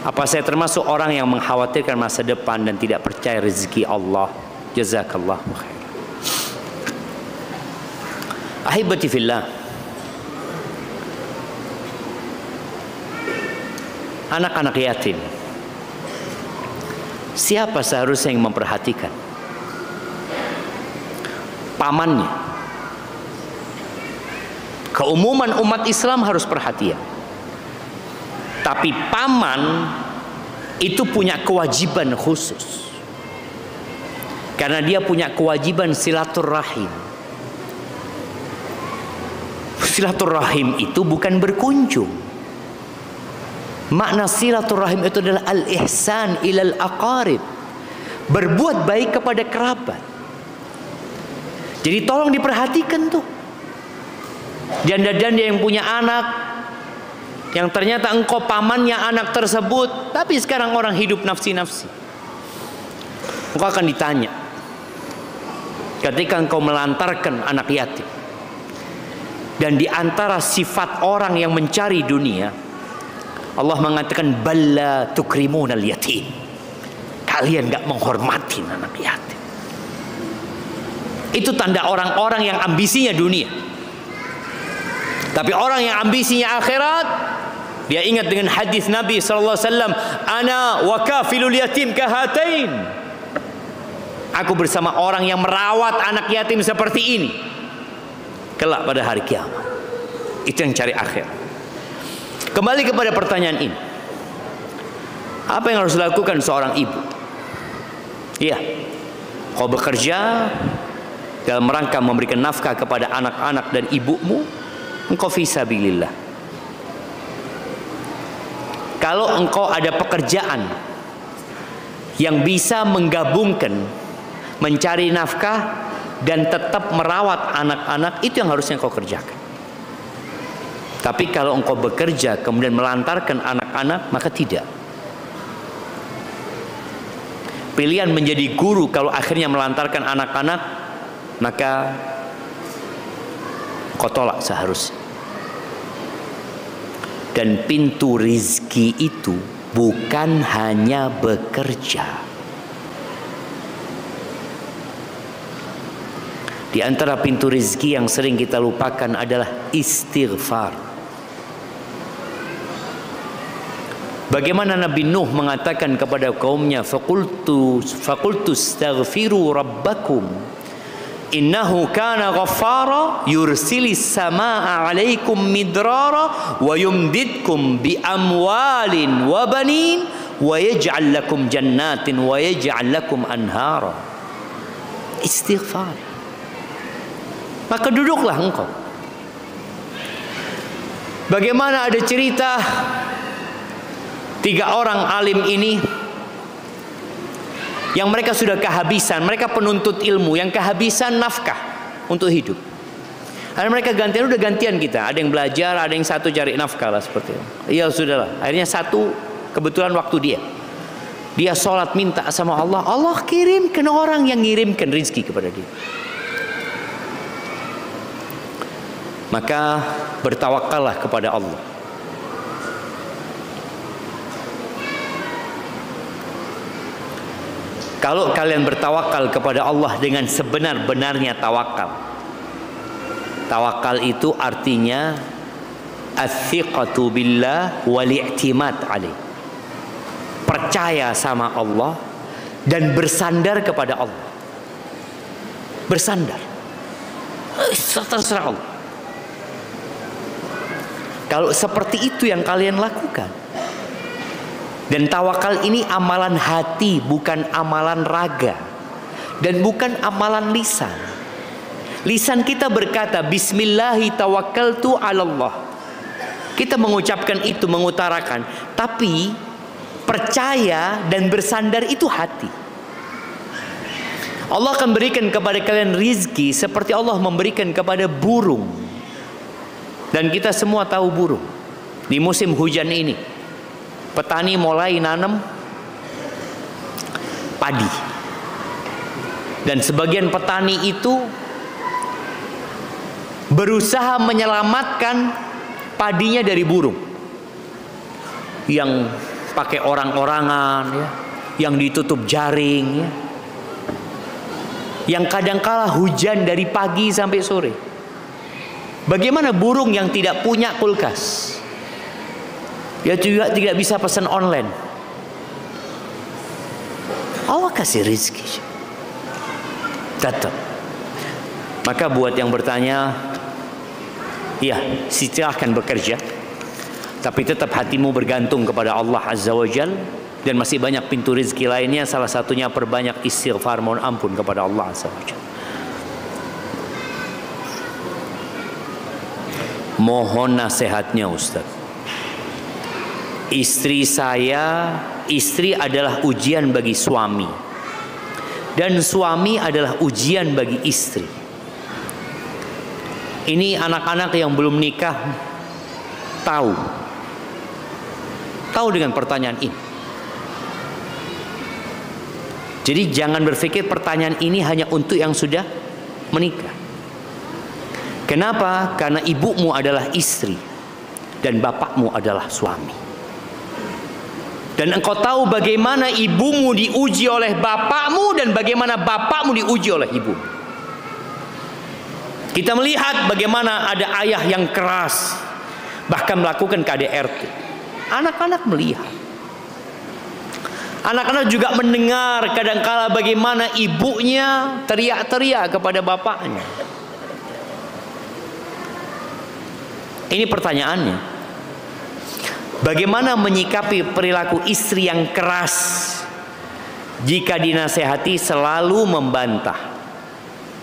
Apa saya termasuk orang yang mengkhawatirkan masa depan dan tidak percaya rezeki Allah? Jazakallahu khair. Ahibati fillah, anak-anak yatim, siapa seharusnya yang memperhatikan? Pamannya. Keumuman umat Islam harus perhatian. Tapi paman itu punya kewajiban khusus. Karena dia punya kewajiban silaturahim. Silaturahim itu bukan berkunjung. Makna silaturahim itu adalah al-ihsan ilal aqarib. Berbuat baik kepada kerabat. Jadi tolong diperhatikan tuh. Janda-janda yang punya anak, yang ternyata engkau pamannya anak tersebut, tapi sekarang orang hidup nafsi-nafsi. Engkau akan ditanya ketika engkau melantarkan anak yatim. Dan di antara sifat orang yang mencari dunia, Allah mengatakan balla tukrimunal yatim. Kalian gak menghormati anak yatim. Itu tanda orang-orang yang ambisinya dunia. Tapi orang yang ambisinya akhirat, dia ingat dengan hadis Nabi sallallahu alaihi wasallam, ana wa kafilul yatim kahatain. Aku bersama orang yang merawat anak yatim seperti ini kelak pada hari kiamat. Itu yang cari akhir. Kembali kepada pertanyaan ini. Apa yang harus dilakukan seorang ibu? Iya, kau bekerja dalam rangka memberikan nafkah kepada anak-anak dan ibumu, engkau fi sabilillah. Kalau engkau ada pekerjaan yang bisa menggabungkan mencari nafkah dan tetap merawat anak-anak, itu yang harusnya engkau kerjakan. Tapi kalau engkau bekerja kemudian melantarkan anak-anak, maka tidak. Pilihan menjadi guru kalau akhirnya melantarkan anak-anak, maka kau tolak seharusnya. Dan pintu rizki itu bukan hanya bekerja. Di antara pintu rizki yang sering kita lupakan adalah istighfar. Bagaimana Nabi Nuh mengatakan kepada kaumnya, faqultu astaghfiru rabbakum innahu kana ghaffara yursilis samaa 'alaikum midrara wa yumdidkum bi amwalin wa banin wa yaj'al lakum jannatin wa yaj'al lakum anhara. Istighfar. Maka duduklah engkau. Bagaimana ada cerita 3 orang alim ini yang mereka sudah kehabisan, mereka penuntut ilmu yang kehabisan nafkah untuk hidup. Akhirnya mereka gantian kita. Ada yang belajar, ada yang satu cari nafkah lah seperti itu. Ya sudahlah. Akhirnya satu kebetulan waktu dia sholat minta sama Allah, Allah kirimkan orang yang ngirimkan rizki kepada dia. Maka bertawakallah kepada Allah. Kalau kalian bertawakal kepada Allah dengan sebenar-benarnya tawakal. Tawakal itu artinya athiqatu billah wal i'timad alaih. Percaya sama Allah dan bersandar kepada Allah. Bersandar. Terserah Allah. Kalau seperti itu yang kalian lakukan. Dan tawakal ini amalan hati, bukan amalan raga. Dan bukan amalan lisan. Lisan kita berkata, Bismillahi tawakkaltu 'alallah. Kita mengucapkan itu, mengutarakan. Tapi percaya dan bersandar itu hati. Allah akan berikan kepada kalian rizki seperti Allah memberikan kepada burung. Dan kita semua tahu burung. Di musim hujan ini petani mulai nanam padi. Dan sebagian petani itu berusaha menyelamatkan padinya dari burung. Yang pakai orang-orangan ya, yang ditutup jaring ya. Yang kadangkala hujan dari pagi sampai sore. Bagaimana burung yang tidak punya kulkas? Dia juga tidak bisa pesan online. Allah kasih rizki. Tetap. Maka buat yang bertanya, ya silahkan bekerja. Tapi tetap hatimu bergantung kepada Allah Azza wa Jal. Dan masih banyak pintu rizki lainnya. Salah satunya perbanyak istighfar, mohon ampun kepada Allah Azza wa Jal. Mohon nasihatnya Ustaz. Istri adalah ujian bagi suami. Dan suami adalah ujian bagi istri. Ini anak-anak yang belum nikah tahu dengan pertanyaan ini. Jadi jangan berpikir pertanyaan ini hanya untuk yang sudah menikah. Kenapa? Karena ibumu adalah istri dan bapakmu adalah suami. Dan engkau tahu bagaimana ibumu diuji oleh bapakmu dan bagaimana bapakmu diuji oleh ibumu. Kita melihat bagaimana ada ayah yang keras, bahkan melakukan KDRT. Anak-anak melihat. Anak-anak juga mendengar kadangkala bagaimana ibunya teriak-teriak kepada bapaknya. Ini pertanyaannya. Bagaimana menyikapi perilaku istri yang keras jika dinasehati selalu membantah?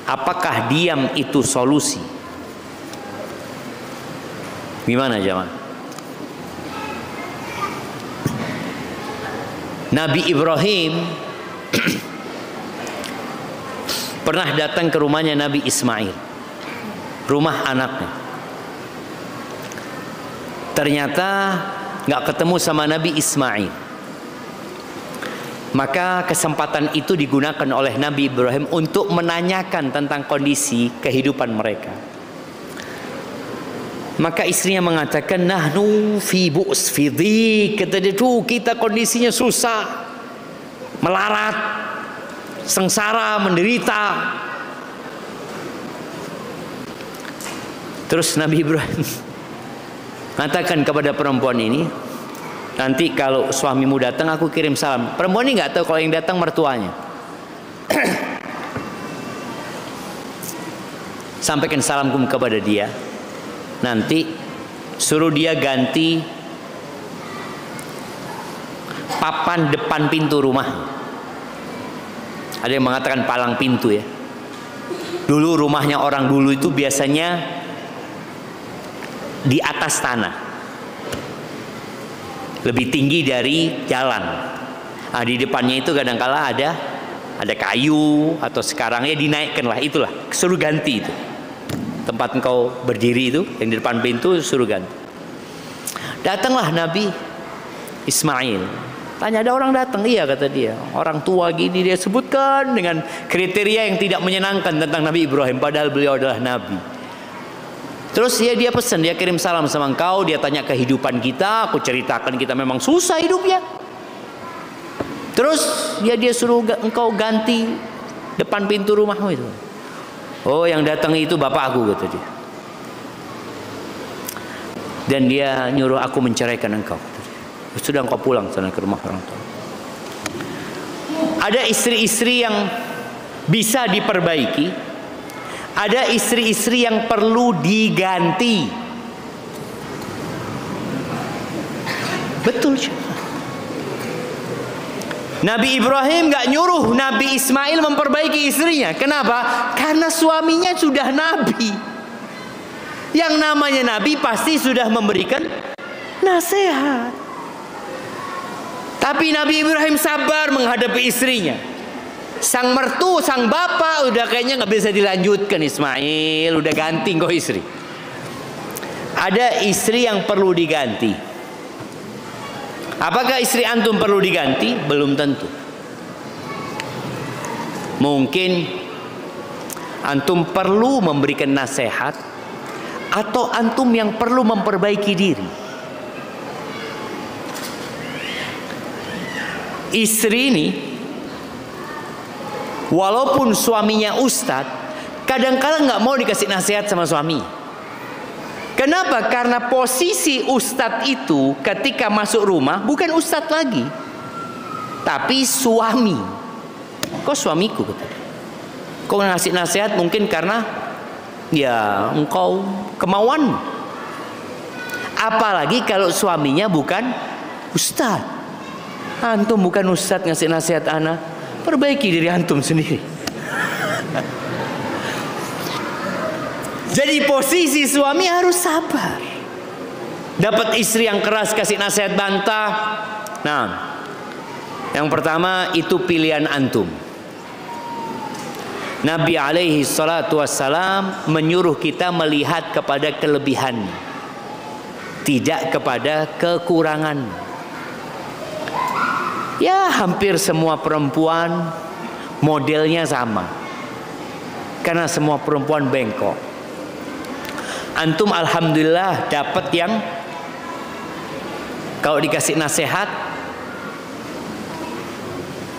Apakah diam itu solusi? Gimana jemaah? Nabi Ibrahim pernah datang ke rumahnya Nabi Ismail, rumah anaknya. Ternyata nggak ketemu sama Nabi Ismail. Maka kesempatan itu digunakan oleh Nabi Ibrahim untuk menanyakan tentang kondisi kehidupan mereka. Maka istrinya mengatakan, nahnu fi bu's fi dhiq. Kata dia, tuh kita kondisinya susah, melarat, sengsara, menderita. Terus Nabi Ibrahim mengatakan kepada perempuan ini, nanti kalau suamimu datang aku kirim salam. Perempuan ini nggak tahu kalau yang datang mertuanya. Sampaikan salamku kepada dia. Nanti suruh dia ganti papan depan pintu rumah. Ada yang mengatakan palang pintu ya. Dulu rumahnya orang dulu itu biasanya di atas tanah, lebih tinggi dari jalan. Nah, di depannya itu kadangkala ada kayu, atau sekarang ya dinaikkan lah, itulah suruh ganti itu. Tempat engkau berdiri itu yang di depan pintu suruh ganti. Datanglah Nabi Ismail. Tanya, ada orang datang? Iya, kata dia. Orang tua gini, dia sebutkan dengan kriteria yang tidak menyenangkan tentang Nabi Ibrahim, padahal beliau adalah Nabi. Terus dia pesan, dia kirim salam sama engkau, dia tanya kehidupan kita, aku ceritakan kita memang susah hidupnya. Terus dia suruh engkau ganti depan pintu rumahmu itu. Oh, yang datang itu bapakku, kata dia. Dan dia nyuruh aku menceraikan engkau. Sudah engkau pulang sana ke rumah orang tua. Ada istri-istri yang bisa diperbaiki. Ada istri-istri yang perlu diganti. Betul. Nabi Ibrahim gak nyuruh Nabi Ismail memperbaiki istrinya. Kenapa? Karena suaminya sudah Nabi. Yang namanya Nabi pasti sudah memberikan nasihat. Tapi Nabi Ibrahim sabar menghadapi istrinya. Sang mertu, sang bapak udah kayaknya nggak bisa dilanjutkan. Ismail udah ganti kok istri. Ada istri yang perlu diganti. Apakah istri antum perlu diganti? Belum tentu. Mungkin antum perlu memberikan nasihat, atau antum yang perlu memperbaiki diri. Istri ini walaupun suaminya ustadz, kadang-kadang nggak mau dikasih nasihat sama suami. Kenapa? Karena posisi ustadz itu ketika masuk rumah bukan ustadz lagi, tapi suami. Kok suamiku? Kok ngasih nasihat? Mungkin karena ya engkau kemauan. Apalagi kalau suaminya bukan ustadz. Antum bukan ustadz ngasih nasihat anak. Perbaiki diri antum sendiri. Jadi posisi suami harus sabar. Dapat istri yang keras kasih nasihat bantah. Nah, yang pertama itu pilihan antum. Nabi alaihi salatu wassalam menyuruh kita melihat kepada kelebihan, tidak kepada kekurangan. Ya, hampir semua perempuan modelnya sama. Karena semua perempuan bengkok. Antum alhamdulillah dapat yang kalau dikasih nasihat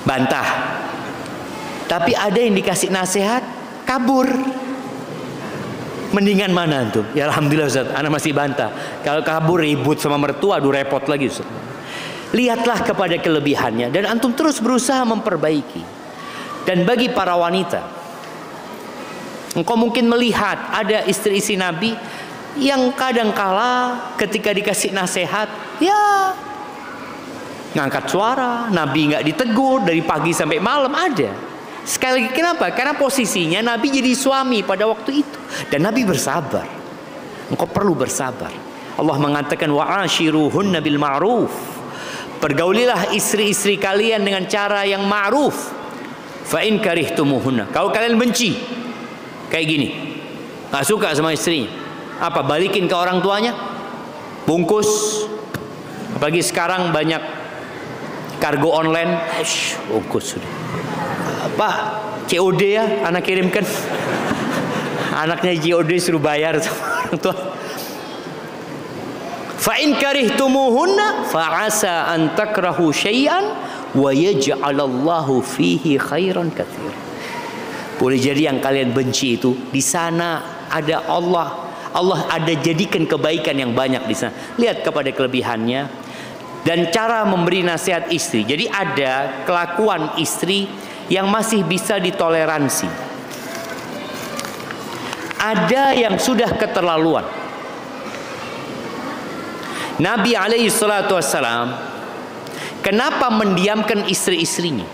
bantah. Tapi ada yang dikasih nasihat kabur. Mendingan mana antum? Ya alhamdulillah Ustaz, ana masih bantah. Kalau kabur ribut sama mertua, aduh repot lagi Ustaz. Lihatlah kepada kelebihannya dan antum terus berusaha memperbaiki. Dan bagi para wanita, engkau mungkin melihat ada istri-istri Nabi yang kadangkala ketika dikasih nasihat, ya ngangkat suara, Nabi nggak ditegur dari pagi sampai malam ada. Sekali lagi kenapa? Karena posisinya Nabi jadi suami pada waktu itu dan Nabi bersabar. Engkau perlu bersabar. Allah mengatakan wa'ashiruhunna bil ma'ruf. Pergaulilah istri-istri kalian dengan cara yang ma'ruf. Fa in karihtumuhunna. Kalau kalian benci kayak gini, nggak suka sama istrinya, apa? Balikin ke orang tuanya, bungkus. Apalagi sekarang banyak kargo online, bungkus sudah. Pak, COD ya, anak kirimkan. Anaknya COD suruh bayar sama orang tua. Fa in karihtumuhunna fa asa an takrahu syai'an wa yaj'alallahu fihi khairan katsira. Boleh jadi yang kalian benci itu di sana ada Allah. Allah ada jadikan kebaikan yang banyak di sana. Lihat kepada kelebihannya dan cara memberi nasihat istri. Jadi ada kelakuan istri yang masih bisa ditoleransi. Ada yang sudah keterlaluan. Nabi alaihi salatu wassalam kenapa mendiamkan istri-istrinya?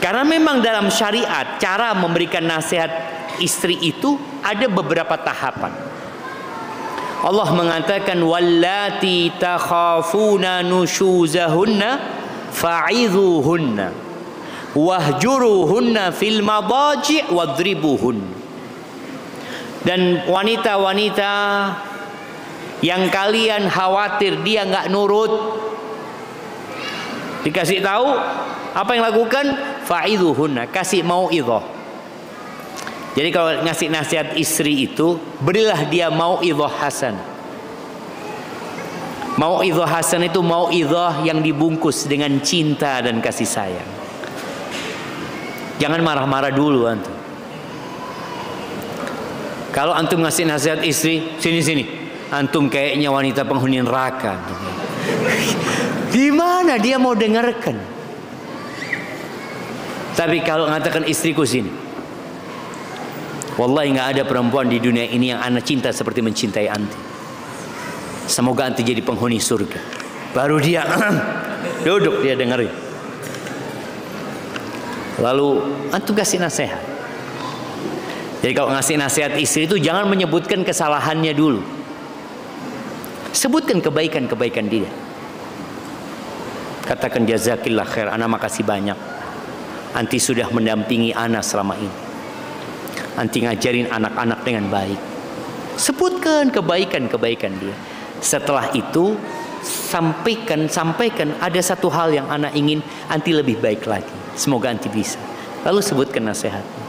Karena memang dalam syariat cara memberikan nasihat istri itu ada beberapa tahapan. Allah mengatakan wallati takhafuna nushuzahunna fa'idhuhunna wahjuruhunna fil madaji' wadribuhun. Dan wanita-wanita yang kalian khawatir dia nggak nurut, dikasih tahu apa yang lakukan, fa'idhuhunna, kasih mau'idhah. Jadi kalau ngasih nasihat istri itu, berilah dia mau'idhah hasan. Mau'idhah hasan itu mau'idhah yang dibungkus dengan cinta dan kasih sayang. Jangan marah-marah dulu antum. Kalau antum ngasih nasihat istri, sini-sini, antum kayaknya wanita penghuni neraka. Gimana dia mau dengarkan? Tapi kalau ngatakan istriku sini, wallahi nggak ada perempuan di dunia ini yang ana cinta seperti mencintai anti. Semoga anti jadi penghuni surga. Baru dia duduk dia dengerin. Lalu antum kasih nasihat. Jadi kalau ngasih nasihat istri itu jangan menyebutkan kesalahannya dulu. Sebutkan kebaikan-kebaikan dia. Katakan jazakillah khair, ana makasih banyak. Anti sudah mendampingi ana selama ini. Anti ngajarin anak-anak dengan baik. Sebutkan kebaikan-kebaikan dia. Setelah itu sampaikan ada satu hal yang ana ingin anti lebih baik lagi. Semoga anti bisa. Lalu sebutkan nasihat.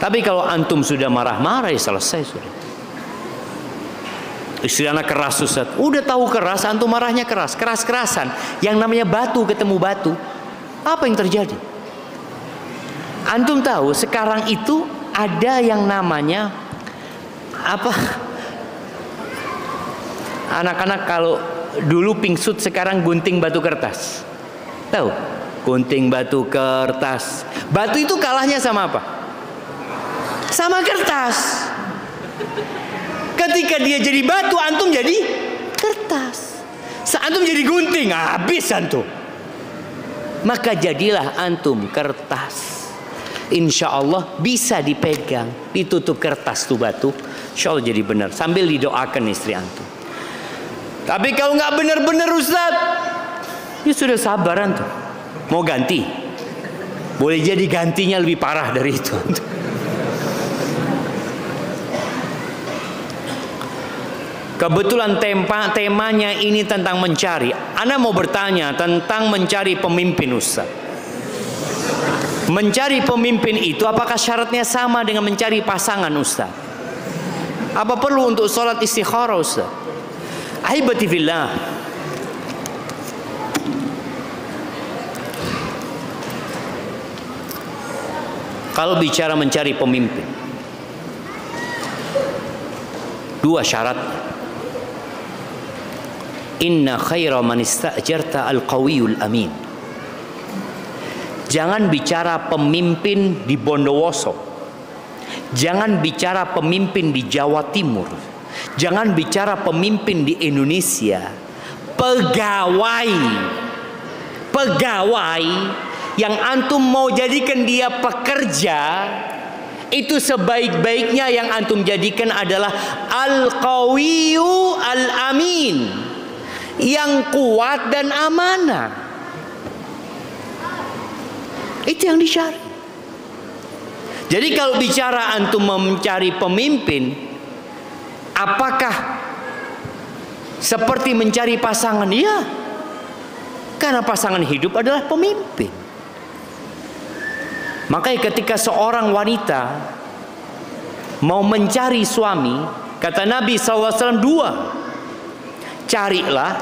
Tapi kalau antum sudah marah-marah ya selesai sudah. Istri anak keras Ustaz. Udah tahu keras, antum marahnya keras, keras-kerasan. Yang namanya batu ketemu batu, apa yang terjadi? Antum tahu sekarang itu ada yang namanya apa? Anak-anak kalau dulu pingsut, sekarang gunting batu kertas. Tahu? Gunting batu kertas. Batu itu kalahnya sama apa? Sama kertas. Ketika dia jadi batu, antum jadi kertas. Antum jadi gunting, habis antum. Maka jadilah antum kertas. Insya Allah bisa dipegang, ditutup kertas tuh batu. Insya Allah jadi benar. Sambil didoakan istri antum. Tapi kalau nggak benar-benar Ustaz, ya sudah sabar antum. Mau ganti, boleh jadi gantinya lebih parah dari itu antum. Kebetulan temanya ini tentang mencari. Ana mau bertanya tentang mencari pemimpin Ustaz. Mencari pemimpin itu apakah syaratnya sama dengan mencari pasangan Ustaz? Apa perlu untuk sholat istikharah Ustaz? Ahibati fillah. Kalau bicara mencari pemimpin, dua syarat. Inna khaira man ista'jarta al-qawiyul amin. Jangan bicara pemimpin di Bondowoso. Jangan bicara pemimpin di Jawa Timur. Jangan bicara pemimpin di Indonesia. Pegawai yang antum mau jadikan dia pekerja, itu sebaik-baiknya yang antum jadikan adalah al-qawiyu al-amin, yang kuat dan amanah. Itu yang dicari. Jadi kalau bicara antum mencari pemimpin, apakah seperti mencari pasangan? Ya, karena pasangan hidup adalah pemimpin. Makanya ketika seorang wanita mau mencari suami, Kata Nabi SAW, dua. Carilah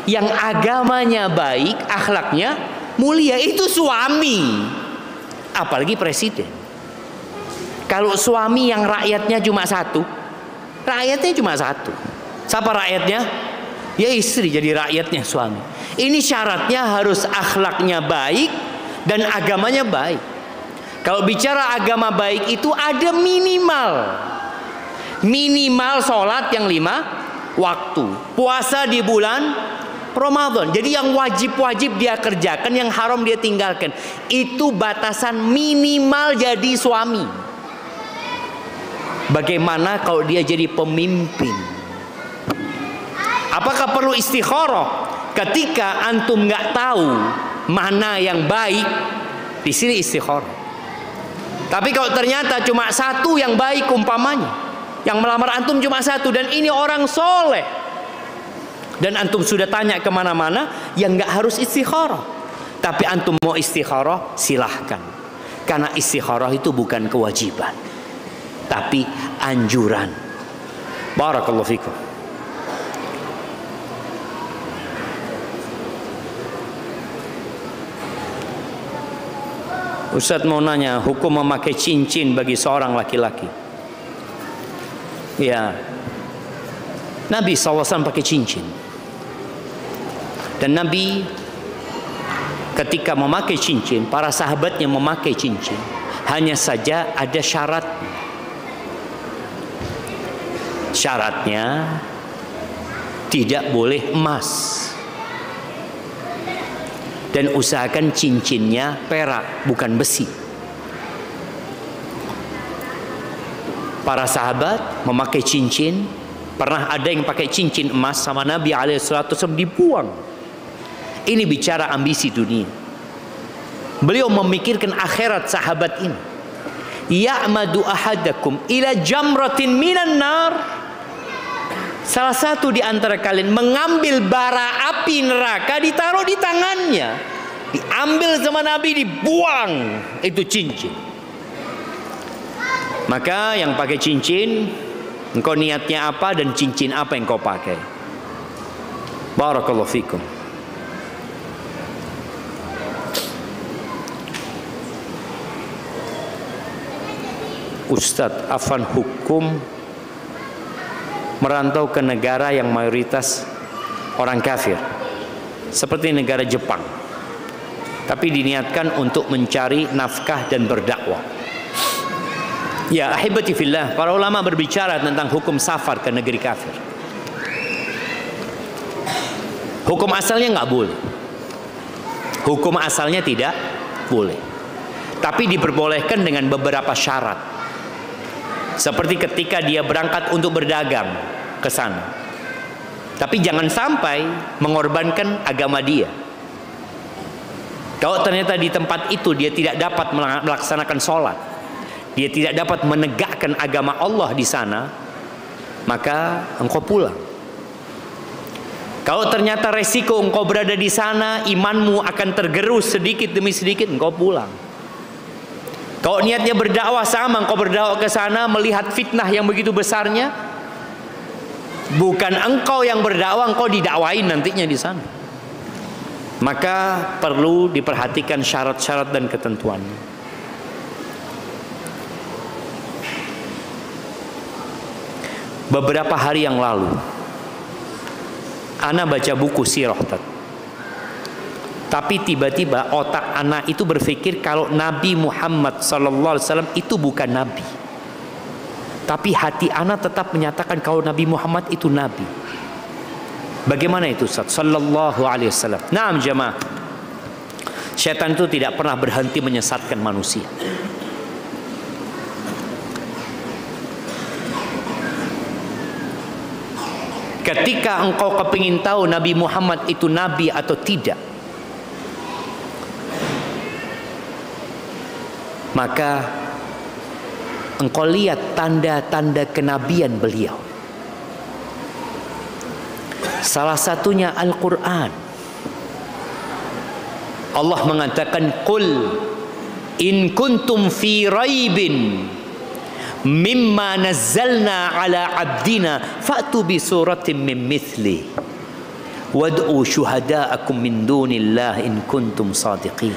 yang agamanya baik, akhlaknya mulia. Itu suami, apalagi presiden. Kalau suami yang rakyatnya cuma satu, siapa rakyatnya? Ya istri jadi rakyatnya suami. Ini syaratnya harus akhlaknya baik dan agamanya baik. Kalau bicara agama baik itu ada minimal sholat yang 5 waktu, puasa di bulan Ramadan. Jadi yang wajib dia kerjakan, yang haram dia tinggalkan. Itu batasan minimal jadi suami. Bagaimana kalau dia jadi pemimpin? Apakah perlu istikharah? Ketika antum nggak tahu mana yang baik, di sini istikharah. Tapi kalau ternyata cuma satu yang baik umpamanya, yang melamar antum cuma satu, dan ini orang soleh, dan antum sudah tanya kemana-mana, yang nggak harus istikharah. Tapi antum mau istikharah, silahkan. Karena istikharah itu bukan kewajiban, tapi anjuran. Barakallahu fikum. Ustaz mau nanya, hukum memakai cincin bagi seorang laki-laki. Ya, Nabi SAW pakai cincin. Dan Nabi ketika memakai cincin, para sahabatnya memakai cincin. Hanya saja ada syarat. Syaratnya tidak boleh emas. Dan usahakan cincinnya perak, bukan besi. Para sahabat memakai cincin. Pernah ada yang pakai cincin emas sama Nabi SAW, dibuang. Ini bicara ambisi dunia. Beliau memikirkan akhirat sahabat ini. Ya'madu ahadakum ila jamratin minan nar. Salah satu di antara kalian mengambil bara api neraka, ditaruh di tangannya, diambil sama Nabi, dibuang itu cincin. Maka yang pakai cincin, engkau niatnya apa dan cincin apa yang kau pakai. Barakallahu fikum. Ustadz, afan hukum merantau ke negara yang mayoritas orang kafir, seperti negara Jepang, tapi diniatkan untuk mencari nafkah dan berdakwah. Ya, ahibati fillah, para ulama berbicara tentang hukum safar ke negeri kafir. Hukum asalnya nggak boleh. Hukum asalnya tidak boleh. Tapi diperbolehkan dengan beberapa syarat. Seperti ketika dia berangkat untuk berdagang ke sana. Tapi jangan sampai mengorbankan agama dia. Kalau ternyata di tempat itu dia tidak dapat melaksanakan sholat, dia tidak dapat menegakkan agama Allah di sana, maka engkau pulang. Kalau ternyata resiko engkau berada di sana, imanmu akan tergerus sedikit demi sedikit, engkau pulang. Kalau niatnya berdakwah sama, engkau berdakwah ke sana melihat fitnah yang begitu besarnya, bukan engkau yang berdakwah, engkau didakwain nantinya di sana. Maka perlu diperhatikan syarat-syarat dan ketentuannya. Beberapa hari yang lalu, ana baca buku sirah. Tapi tiba-tiba otak anak itu berpikir kalau Nabi Muhammad SAW itu bukan Nabi. Tapi hati anak tetap menyatakan kalau Nabi Muhammad itu Nabi. Bagaimana itu Ustaz? Sallallahu alaihi wasallam. Naam jamaah. Syaitan itu tidak pernah berhenti menyesatkan manusia. Ketika engkau kepingin tahu Nabi Muhammad itu Nabi atau tidak, maka engkau lihat tanda-tanda kenabian beliau. Salah satunya Al-Quran. Allah mengatakan, Qul in kuntum fi raibin mimma nazzalna ala abdina fa'tu bi suratin min mithli wad'u syuhada'akum min dunillah in kuntum sadiqin.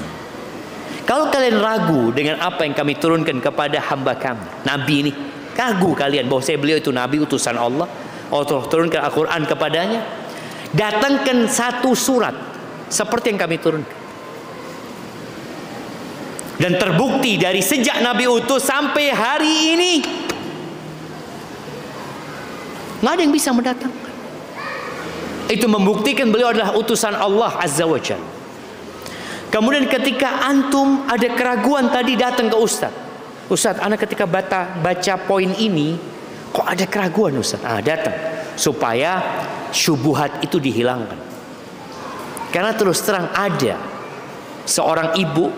Kalau kalian ragu dengan apa yang kami turunkan kepada hamba kami, Nabi ini, ragu kalian bahwa beliau itu Nabi utusan Allah, Allah turunkan Al-Quran kepadanya, datangkan satu surat seperti yang kami turunkan. Dan terbukti dari sejak Nabi utus sampai hari ini, nggak ada yang bisa mendatangkan. Itu membuktikan beliau adalah utusan Allah Azza wa Jalla. Kemudian ketika antum ada keraguan tadi datang ke Ustaz, Ustaz, anak ketika baca poin ini kok ada keraguan Ustaz? Datang supaya syubhat itu dihilangkan. Karena terus terang ada seorang ibu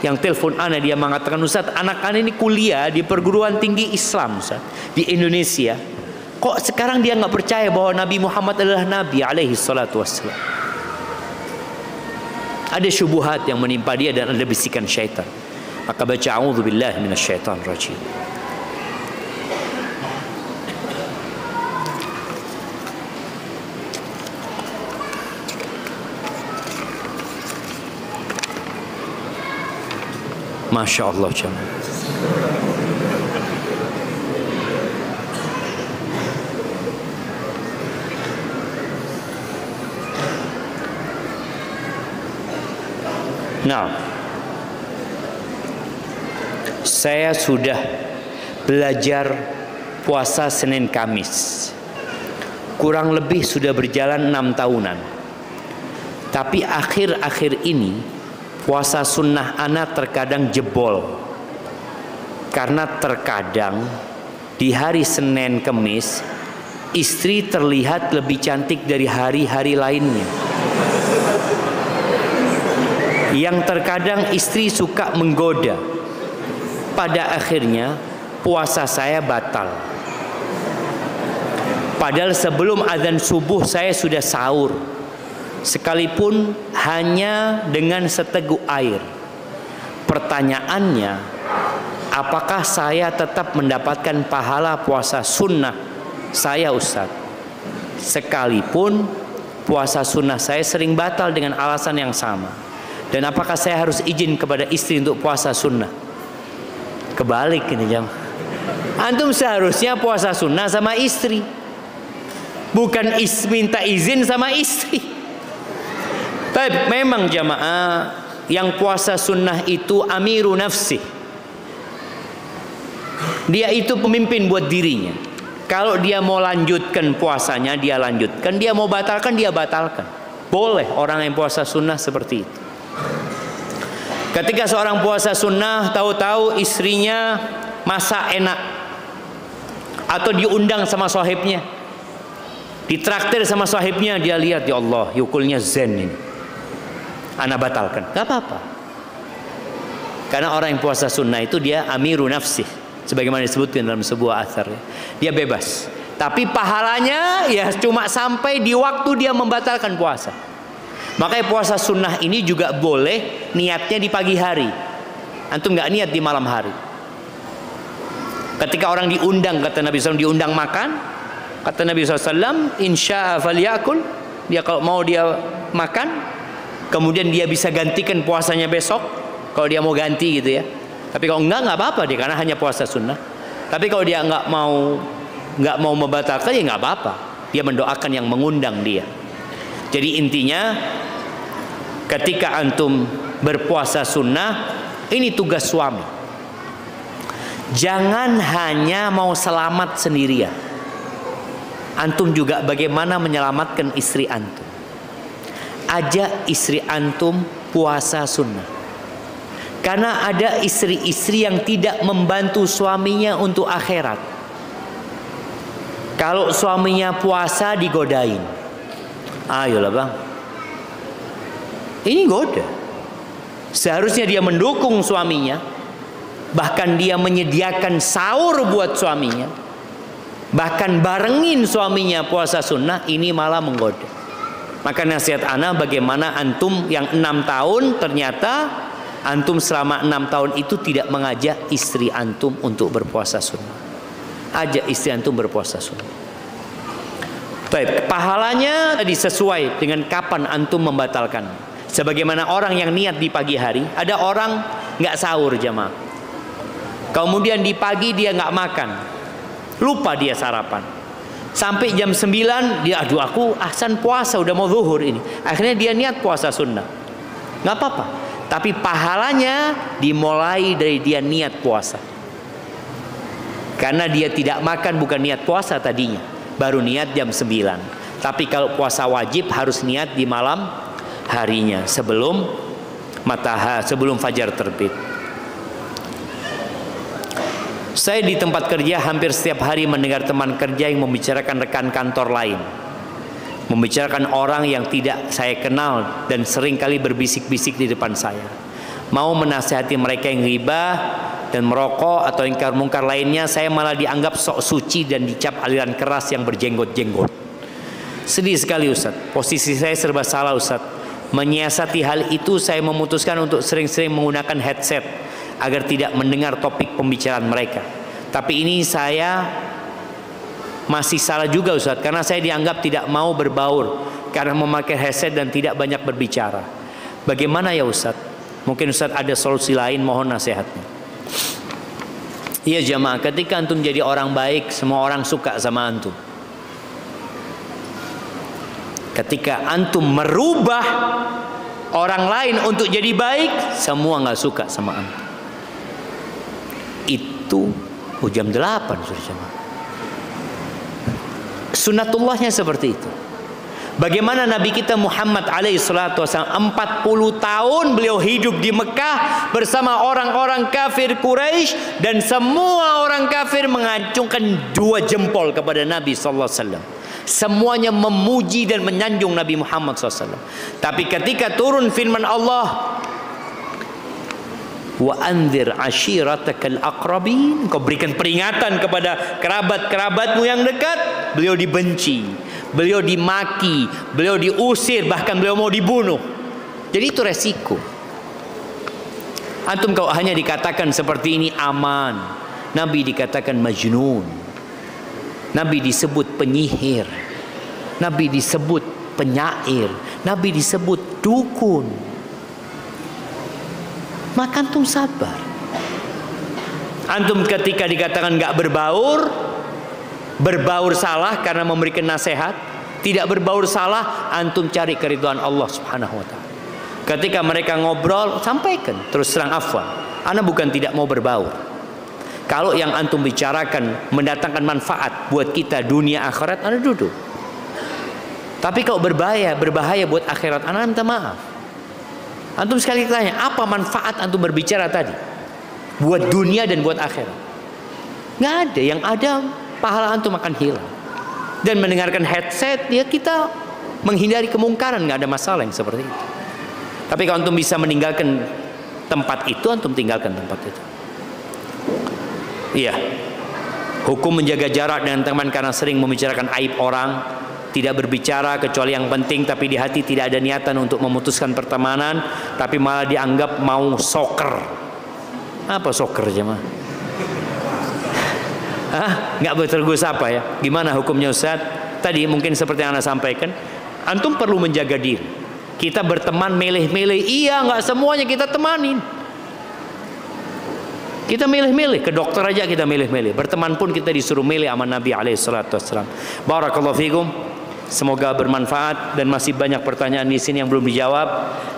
yang telepon ana, dia mengatakan, Ustaz, anak ana ini kuliah di perguruan tinggi Islam Ustaz, di Indonesia. Kok sekarang dia nggak percaya bahwa Nabi Muhammad adalah Nabi alaihi salatu wassalam? Ada syubhat yang menimpa dia dan ada bisikan syaitan. Maka baca a'udzubillahi minasyaitonir rajim. Masya Allah jemaah. Nah, saya sudah belajar puasa Senin Kamis. Kurang lebih sudah berjalan 6 tahunan. Tapi akhir-akhir ini puasa sunnah ana terkadang jebol. Karena terkadang di hari Senin Kamis istri terlihat lebih cantik dari hari-hari lainnya. Yang terkadang istri suka menggoda. Pada akhirnya puasa saya batal. Padahal sebelum azan subuh saya sudah sahur, sekalipun hanya dengan seteguk air. Pertanyaannya, apakah saya tetap mendapatkan pahala puasa sunnah saya Ustaz? Sekalipun puasa sunnah saya sering batal dengan alasan yang sama. Dan apakah saya harus izin kepada istri untuk puasa sunnah? Kebalik ini jam. Antum seharusnya puasa sunnah sama istri, bukan minta izin sama istri. Tapi memang jamaah yang puasa sunnah itu amiru nafsi. Dia itu pemimpin buat dirinya. Kalau dia mau lanjutkan puasanya, dia lanjutkan. Dia mau batalkan, dia batalkan. Boleh orang yang puasa sunnah seperti itu. Ketika seorang puasa sunnah, tahu-tahu istrinya masak enak, atau diundang sama sahibnya, ditraktir sama sahibnya, dia lihat, ya Allah, yukulnya zen ini, ana batalkan. Gak apa-apa. Karena orang yang puasa sunnah itu dia amiru nafsih, sebagaimana disebutkan dalam sebuah athar. Dia bebas. Tapi pahalanya ya cuma sampai di waktu dia membatalkan puasa. Makanya puasa sunnah ini juga boleh niatnya di pagi hari. Antum nggak niat di malam hari. Ketika orang diundang, kata Nabi SAW, diundang makan, kata Nabi SAW, insya'a falyakul, dia kalau mau dia makan, kemudian dia bisa gantikan puasanya besok, kalau dia mau ganti gitu ya. Tapi kalau nggak apa-apa dia, karena hanya puasa sunnah. Tapi kalau dia nggak mau membatalkan, ya nggak apa-apa. Dia mendoakan yang mengundang dia. Jadi intinya, ketika antum berpuasa sunnah, ini tugas suami. Jangan hanya mau selamat sendirian. Antum juga bagaimana menyelamatkan istri antum. Ajak istri antum puasa sunnah. Karena ada istri-istri yang tidak membantu suaminya untuk akhirat. Kalau suaminya puasa, digodain. Ayolah bang, ini goda. Seharusnya dia mendukung suaminya, bahkan dia menyediakan sahur buat suaminya, bahkan barengin suaminya puasa sunnah. Ini malah menggoda. Maka nasihat ana, bagaimana antum yang 6 tahun ternyata Antum selama 6 tahun itu tidak mengajak istri antum untuk berpuasa sunnah. Ajak istri antum berpuasa sunnah. Baik, pahalanya disesuai dengan kapan antum membatalkan. Sebagaimana orang yang niat di pagi hari, ada orang nggak sahur jamaah. Kemudian di pagi dia nggak makan, lupa dia sarapan. Sampai jam 9 dia, aduh aku ahsan puasa udah mau zuhur ini. Akhirnya dia niat puasa sunnah. Nggak apa-apa. Tapi pahalanya dimulai dari dia niat puasa. Karena dia tidak makan bukan niat puasa tadinya, baru niat jam 9. Tapi kalau puasa wajib harus niat di malam harinya sebelum sebelum fajar terbit. Saya di tempat kerja hampir setiap hari mendengar teman kerja yang membicarakan rekan kantor lain, membicarakan orang yang tidak saya kenal dan seringkali berbisik-bisik di depan saya. Mau menasihati mereka yang ghibah dan merokok atau ingkar mungkar lainnya, saya malah dianggap sok suci dan dicap aliran keras yang berjenggot-jenggot. Sedih sekali Ustaz, posisi saya serba salah Ustaz. Menyiasati hal itu saya memutuskan untuk sering-sering menggunakan headset agar tidak mendengar topik pembicaraan mereka. Tapi ini saya masih salah juga Ustaz, karena saya dianggap tidak mau berbaur karena memakai headset dan tidak banyak berbicara. Bagaimana ya Ustaz? Mungkin Ustaz ada solusi lain, mohon nasihatnya. Iya jamaah, ketika antum jadi orang baik, semua orang suka sama antum. Ketika antum merubah orang lain untuk jadi baik, semua nggak suka sama antum. Itu jam 8 sudah jamaah. Sunnatullahnya seperti itu. Bagaimana Nabi kita Muhammad alaihi salatu wasallam 40 tahun beliau hidup di Mekah bersama orang-orang kafir Quraisy, dan semua orang kafir mengacungkan 2 jempol kepada Nabi sallallahu alaihi wasallam. Semuanya memuji dan menyanjung Nabi Muhammad SAW. Tapi ketika turun firman Allah, wa anzir ashiratakal aqrabin, kau berikan peringatan kepada kerabat-kerabatmu yang dekat, beliau dibenci, beliau dimaki, beliau diusir, bahkan beliau mau dibunuh. Jadi itu resiko. Antum kalau hanya dikatakan seperti ini aman, Nabi dikatakan majnun, Nabi disebut penyihir, Nabi disebut penyair, Nabi disebut dukun. Maka antum sabar. Antum ketika dikatakan nggak berbaur, berbaur salah karena memberikan nasihat, tidak berbaur salah, antum cari keridhaan Allah Subhanahu wa taala. Ketika mereka ngobrol, sampaikan terus terang, afwan, ana bukan tidak mau berbaur. Kalau yang antum bicarakan mendatangkan manfaat buat kita dunia akhirat, ana duduk. Tapi kalau berbahaya buat akhirat, ana minta maaf. Antum sekali tanya, apa manfaat antum berbicara tadi buat dunia dan buat akhirat? Nggak ada. Yang ada pahala antum akan hilang. Dan mendengarkan headset, ya kita menghindari kemungkaran, nggak ada masalah yang seperti itu. Tapi kalau antum bisa meninggalkan tempat itu, antum tinggalkan tempat itu. Iya, hukum menjaga jarak dengan teman karena sering membicarakan aib orang, tidak berbicara kecuali yang penting, tapi di hati tidak ada niatan untuk memutuskan pertemanan, tapi malah dianggap mau soker. Apa soker jemaah? Nggak bertergus apa ya? Gimana hukumnya Ustaz? Tadi mungkin seperti yang Anda sampaikan, antum perlu menjaga diri. Kita berteman milih-milih, iya nggak semuanya kita temanin. Kita milih-milih, ke dokter aja kita milih-milih. Berteman pun kita disuruh milih sama Nabi alaihissalam. Barakallahu fikum. Semoga bermanfaat, dan masih banyak pertanyaan di sini yang belum dijawab.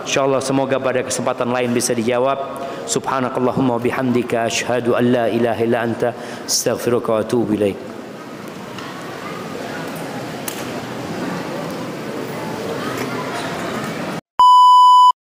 Insyaallah semoga pada kesempatan lain bisa dijawab. Subhanakallahumma wa bihamdika asyhadu an la ilaha illa anta astaghfiruka wa atubu ilaik.